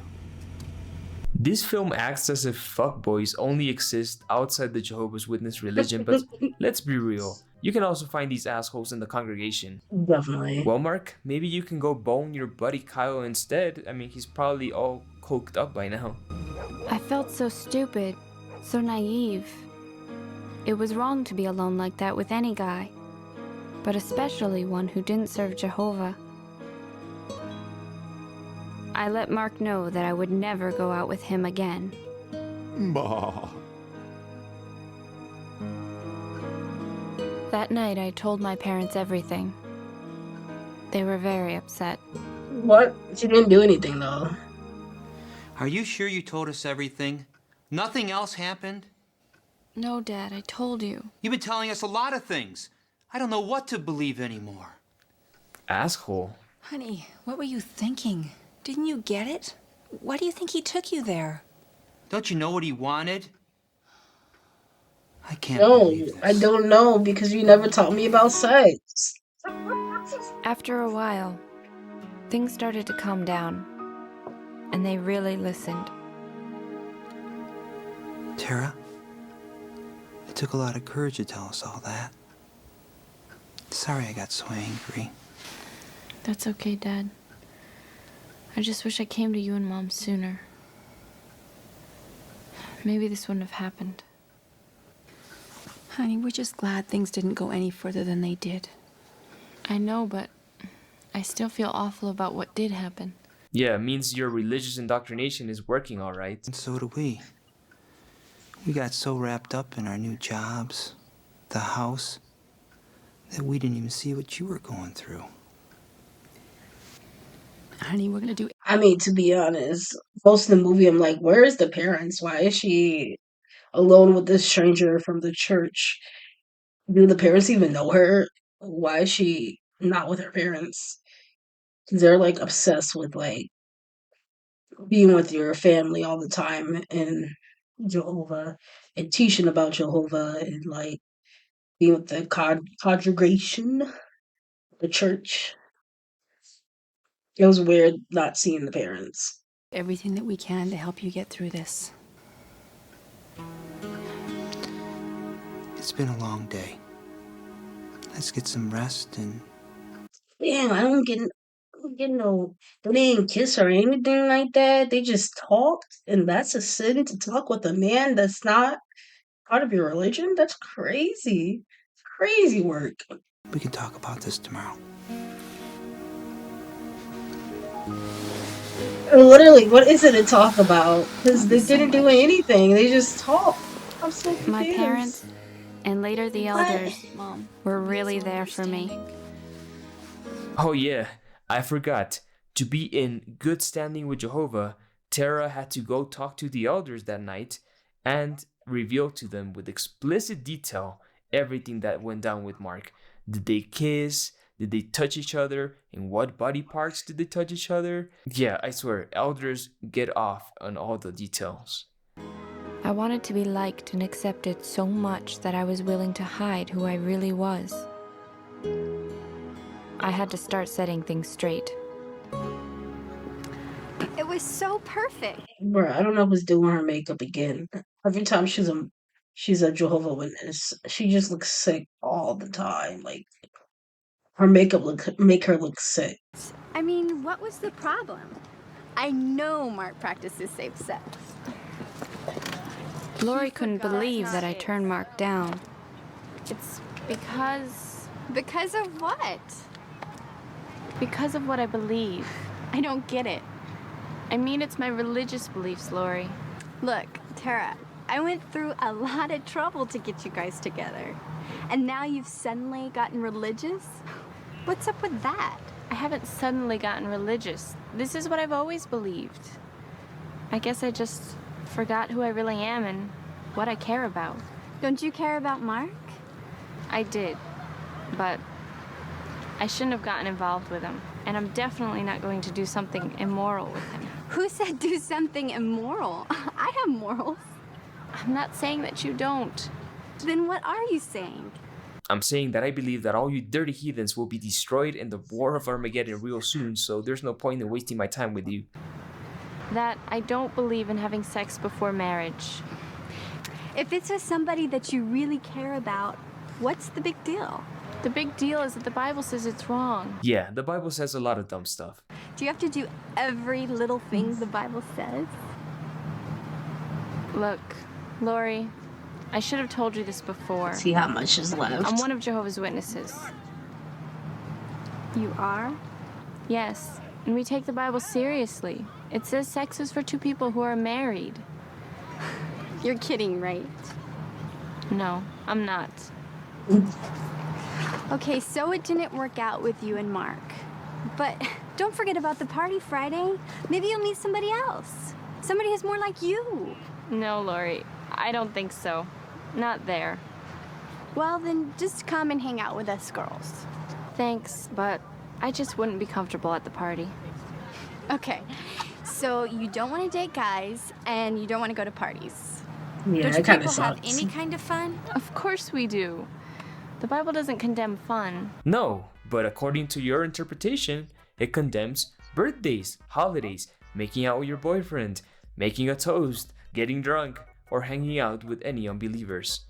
This film acts as if fuckboys only exist outside the Jehovah's Witness religion, but let's be real. You can also find these assholes in the congregation. Definitely. Well, Mark, maybe you can go bone your buddy Kyle instead. I mean, he's probably all coked up by now. I felt so stupid, so naive. It was wrong to be alone like that with any guy, but especially one who didn't serve Jehovah. I let Mark know that I would never go out with him again. Bah. That night, I told my parents everything. They were very upset. What? She didn't do anything though. Are you sure you told us everything? Nothing else happened? No, Dad, I told you. You've been telling us a lot of things. I don't know what to believe anymore. Asshole. Honey, what were you thinking? Didn't you get it? Why do you think he took you there? Don't you know what he wanted? I can't No, believe this. I don't know because you never taught me about sex. After a while, things started to calm down, and they really listened. Tara, it took a lot of courage to tell us all that. Sorry I got so angry. That's okay, Dad. I just wish I came to you and Mom sooner. Maybe this wouldn't have happened. Honey, we're just glad things didn't go any further than they did. I know, but I still feel awful about what did happen. Yeah, it means your religious indoctrination is working all right. And so do we. We got so wrapped up in our new jobs, the house, that we didn't even see what you were going through. Honey, we're gonna do... I mean, to be honest, most of the movie, I'm like, where is the parents? Why is she alone with this stranger from the church? Do the parents even know her? Why is she not with her parents? 'Cause they're like obsessed with like being with your family all the time and Jehovah and teaching about Jehovah and like being with the congregation, the church. It was weird not seeing the parents. everything that we can to help you get through this. It's been a long day. Let's get some rest and... Damn, I don't get no. They didn't kiss or anything like that. They just talked, and that's a sin to talk with a man that's not part of your religion. That's crazy. Crazy work. We can talk about this tomorrow. Literally, what is it to talk about? Because they didn't do anything. They just talked. I'm so confused. My parents, and later the elders, Mom, were really there for me. Oh yeah, I forgot. To be in good standing with Jehovah, Tara had to go talk to the elders that night and reveal to them with explicit detail everything that went down with Mark. Did they kiss? Did they touch each other? In what body parts did they touch each other? Yeah, I swear, elders get off on all the details. I wanted to be liked and accepted so much that I was willing to hide who I really was. I had to start setting things straight. It was so perfect. Bruh, I don't know who's doing her makeup again. Every time she's she's a Jehovah Witness. She just looks sick all the time. Like her makeup make her look sick. I mean, what was the problem? I know Mark practices safe sex. Lori couldn't believe that I turned Mark down. It's because... Because of what? Because of what I believe. I don't get it. I mean, it's my religious beliefs, Lori. Look, Tara, I went through a lot of trouble to get you guys together. And now you've suddenly gotten religious? What's up with that? I haven't suddenly gotten religious. This is what I've always believed. I guess I just forgot who I really am and what I care about. Don't you care about Mark? I did, but I shouldn't have gotten involved with him. And I'm definitely not going to do something immoral with him. Who said do something immoral? I have morals. I'm not saying that you don't. Then what are you saying? I'm saying that I believe that all you dirty heathens will be destroyed in the War of Armageddon real soon, so there's no point in wasting my time with you. That I don't believe in having sex before marriage. If it's with somebody that you really care about, what's the big deal? The big deal is that the Bible says it's wrong. Yeah, the Bible says a lot of dumb stuff. Do you have to do every little thing the Bible says? Look, Lori, I should have told you this before. See how much is left. I'm one of Jehovah's Witnesses. You are? Yes, and we take the Bible seriously. It says sex is for two people who are married. You're kidding, right? No, I'm not. Okay, so it didn't work out with you and Mark. But don't forget about the party Friday. Maybe you'll meet somebody else. Somebody who's more like you. No, Lori, I don't think so. Not there. Well, then just come and hang out with us girls. Thanks, but I just wouldn't be comfortable at the party. Okay, so you don't want to date guys, and you don't want to go to parties. Yeah, don't you it kind of people have sucks. any kind of fun? Of course we do. The Bible doesn't condemn fun. No, but according to your interpretation, it condemns birthdays, holidays, making out with your boyfriend, making a toast, getting drunk, or hanging out with any unbelievers.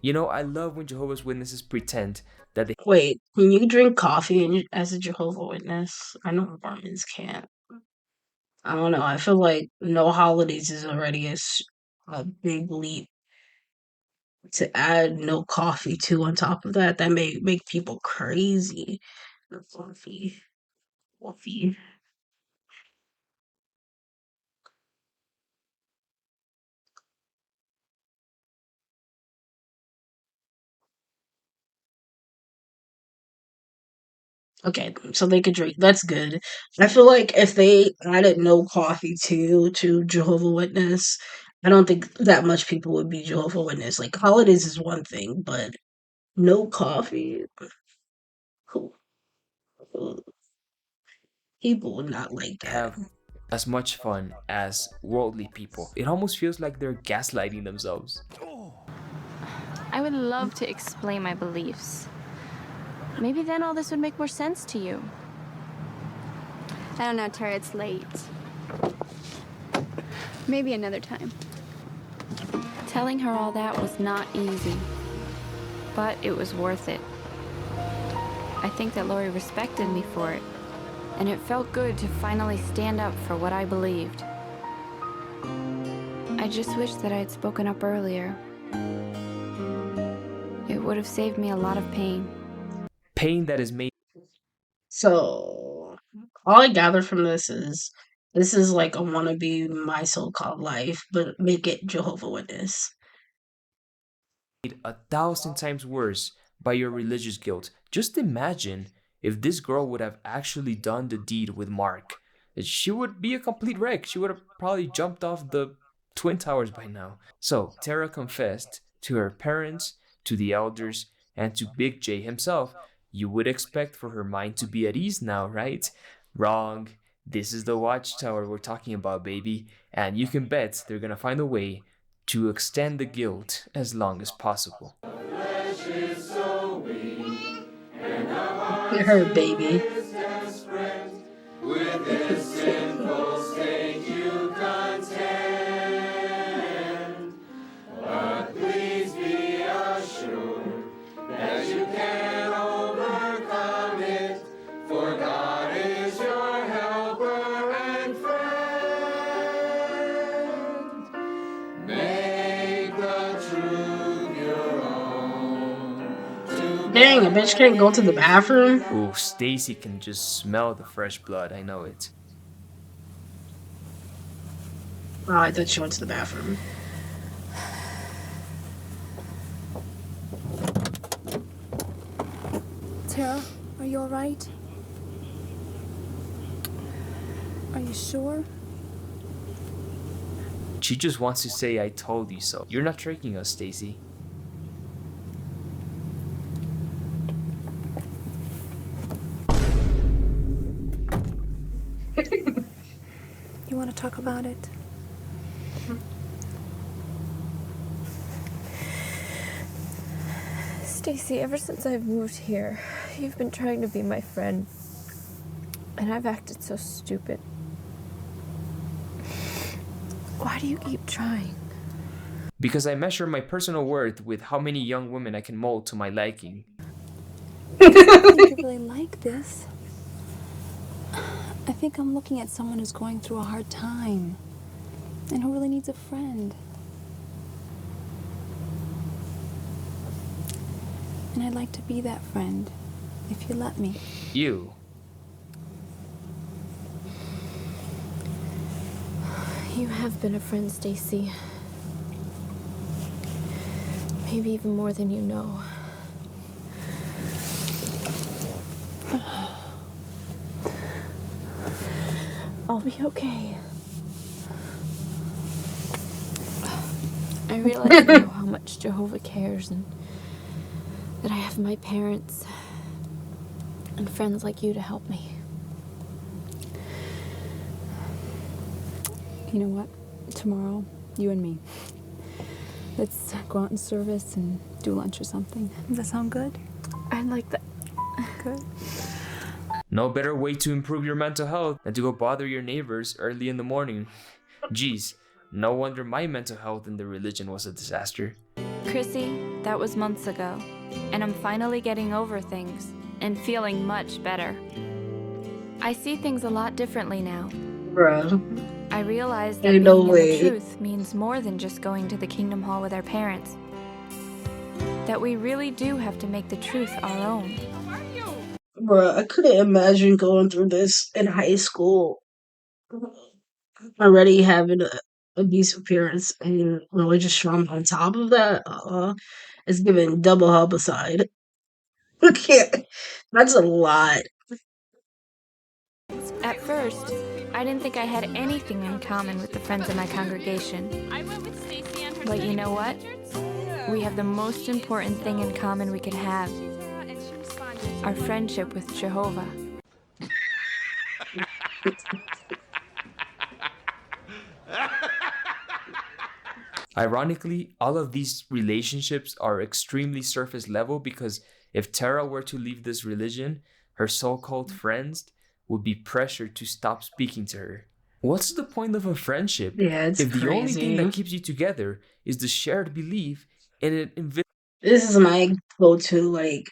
You know, I love when Jehovah's Witnesses pretend that they... Wait, can you drink coffee as a Jehovah Witness? I know Mormons can't. I don't know. I feel like no holidays is already a big leap. To add no coffee too on top of that, that may make people crazy. The coffee. Coffee. Okay, so they could drink. That's good. I feel like if they added no coffee too to Jehovah Witness, I don't think that much people would be Jehovah Witness. Like holidays is one thing, but no coffee, who- who- people would not like that. have as much fun as worldly people. It almost feels like they're gaslighting themselves. I would love to explain my beliefs. Maybe then all this would make more sense to you. I don't know, Tara, it's late. Maybe another time. Telling her all that was not easy, but it was worth it. I think that Lori respected me for it, and it felt good to finally stand up for what I believed. I just wish that I had spoken up earlier. It would have saved me a lot of pain. Pain that is made... So, all I gather from this is like a wannabe my so-called life, but make it Jehovah Witness. 1,000 times worse by your religious guilt. Just imagine if this girl would have actually done the deed with Mark. She would be a complete wreck. She would have probably jumped off the Twin Towers by now. So, Tara confessed to her parents, to the elders, and to Big J himself. You would expect for her mind to be at ease now, right? Wrong. This is the watchtower we're talking about, baby. And you can bet they're gonna find a way to extend the guilt as long as possible. Hear her, baby. Dang, a bitch can't go to the bathroom? Oh, Stacy can just smell the fresh blood, I know it. Oh, I thought she went to the bathroom. Tara, are you all right? Are you sure? She just wants to say I told you so. You're not tricking us, Stacy. You want to talk about it? Stacy, ever since I've moved here, you've been trying to be my friend. And I've acted so stupid. Why do you keep trying? Because I measure my personal worth with how many young women I can mold to my liking. I don't think you really like this. I think I'm looking at someone who's going through a hard time and who really needs a friend. And I'd like to be that friend, if you let me. You. You have been a friend, Stacy. Maybe even more than you know. I'll be okay. I realize now how much Jehovah cares and that I have my parents and friends like you to help me. You know what? Tomorrow, you and me. Let's go out in service and do lunch or something. Does that sound good? I like that. Good. No better way to improve your mental health than to go bother your neighbors early in the morning. Geez, no wonder my mental health in the religion was a disaster. Chrissy, that was months ago, and I'm finally getting over things and feeling much better. I see things a lot differently now. Bruh. I realize that Ain't being no in way. the truth means more than just going to the Kingdom Hall with our parents. That we really do have to make the truth our own. Bruh, I couldn't imagine going through this in high school. Already having a decent appearance and religious trauma on top of that. It's giving double homicide. I can't. That's a lot. At first, I didn't think I had anything in common with the friends in my congregation. But you know what? We have the most important thing in common we could have. Our friendship with Jehovah. Ironically, all of these relationships are extremely surface level because if Tara were to leave this religion, her so-called friends would be pressured to stop speaking to her. What's the point of a friendship Yeah, it's if the only thing crazy. that keeps you together is the shared belief in an invisible... This is my go-to, like,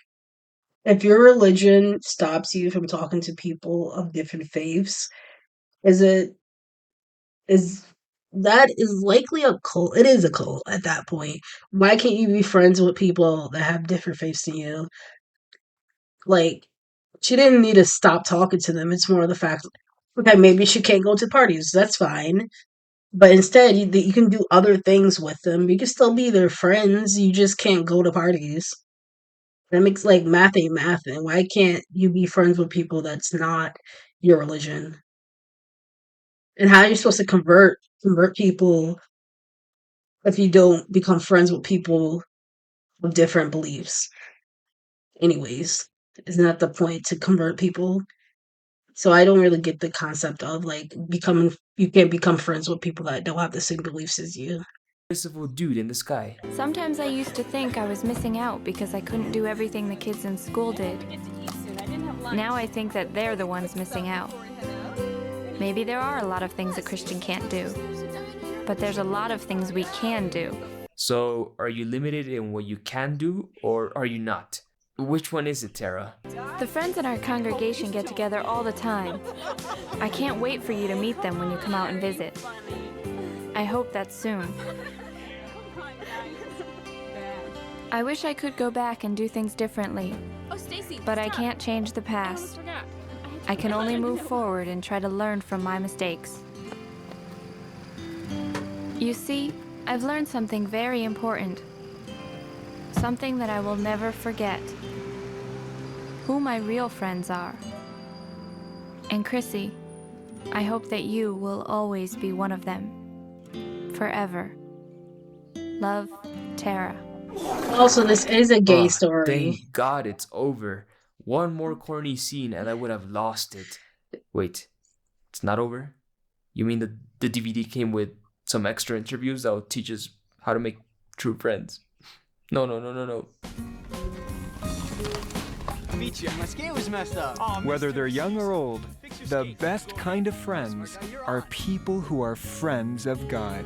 if your religion stops you from talking to people of different faiths, is it is that is likely a cult. It is a cult at that point. Why can't you be friends with people that have different faiths than you? Like, she didn't need to stop talking to them. It's more of the fact, okay, maybe she can't go to parties. That's fine. But instead, you can do other things with them. You can still be their friends. You just can't go to parties. That makes like math ain't math. And why can't you be friends with people that's not your religion? And how are you supposed to convert people if you don't become friends with people with different beliefs? Anyways, isn't that the point to convert people? So I don't really get the concept of like becoming you can't become friends with people that don't have the same beliefs as you. invisible dude in the sky. Sometimes I used to think I was missing out because I couldn't do everything the kids in school did. Now I think that they're the ones missing out. Maybe there are a lot of things a Christian can't do, but there's a lot of things we can do. So, are you limited in what you can do, or are you not? Which one is it, Tara? The friends in our congregation get together all the time. I can't wait for you to meet them when you come out and visit. I hope that's soon. I wish I could go back and do things differently, Oh, Stacy. but I can't change the past. I can only move forward and try to learn from my mistakes. You see, I've learned something very important. Something that I will never forget. Who my real friends are. And Chrissy, I hope that you will always be one of them. Forever. Love, Tara. Also, this is a gay story. Thank God it's over. One more corny scene and I would have lost it. Wait, it's not over? You mean the DVD came with some extra interviews that will teach us how to make true friends? No. My skin was messed up. Whether they're young or old, the best kind of friends are people who are friends of God.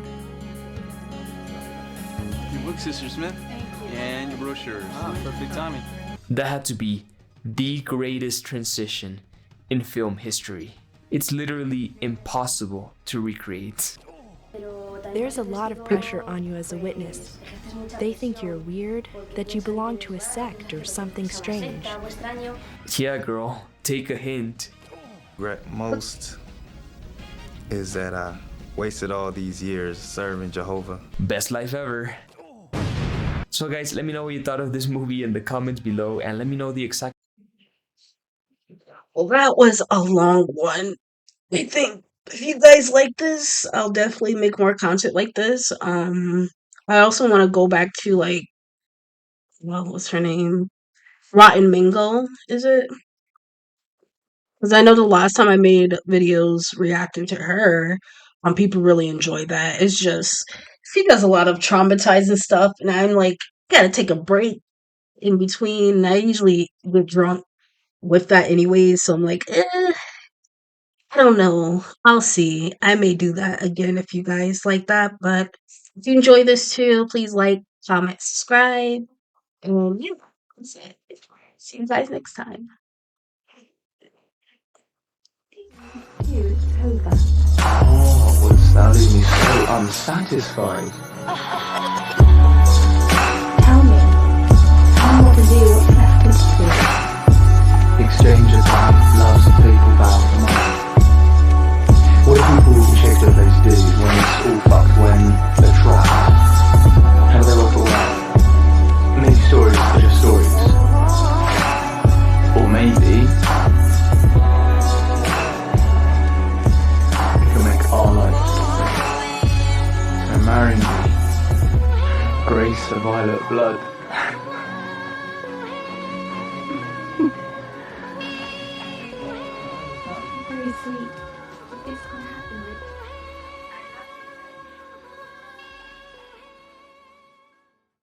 Your book, Sister Smith. And your brochures. Perfect timing. That had to be the greatest transition in film history. It's literally impossible to recreate. There's a lot of pressure on you as a witness. They think you're weird, that you belong to a sect or something strange. Yeah, girl, take a hint. Regret most is that I wasted all these years serving Jehovah. Best life ever. So guys, let me know what you thought of this movie in the comments below, and let me know the exact... Well, that was a long one. I think if you guys like this, I'll definitely make more content like this. I also want to go back to like, well, what's her name? Rotten Mingle, is it? Because I know the last time I made videos reacting to her, people really enjoy that. It's just she does a lot of traumatizing stuff, and I'm like, gotta take a break in between. I usually get drunk with that anyways, so I'm like, I don't know. I'll see. I may do that again if you guys like that. But if you enjoy this too, please like, comment, subscribe, and yeah, that's it. See you guys next time. Oh, well, that leaves me so unsatisfied. Tell me what to do, what's left to do. Exchange of time, loves, people, vows, and money. What do people who check their place do when it's all fucked, when they're trapped? How do they work it out? Maybe stories are just stories. Or maybe we can make our lives different. So marry me, Grace of Violet Blood. Very sweet.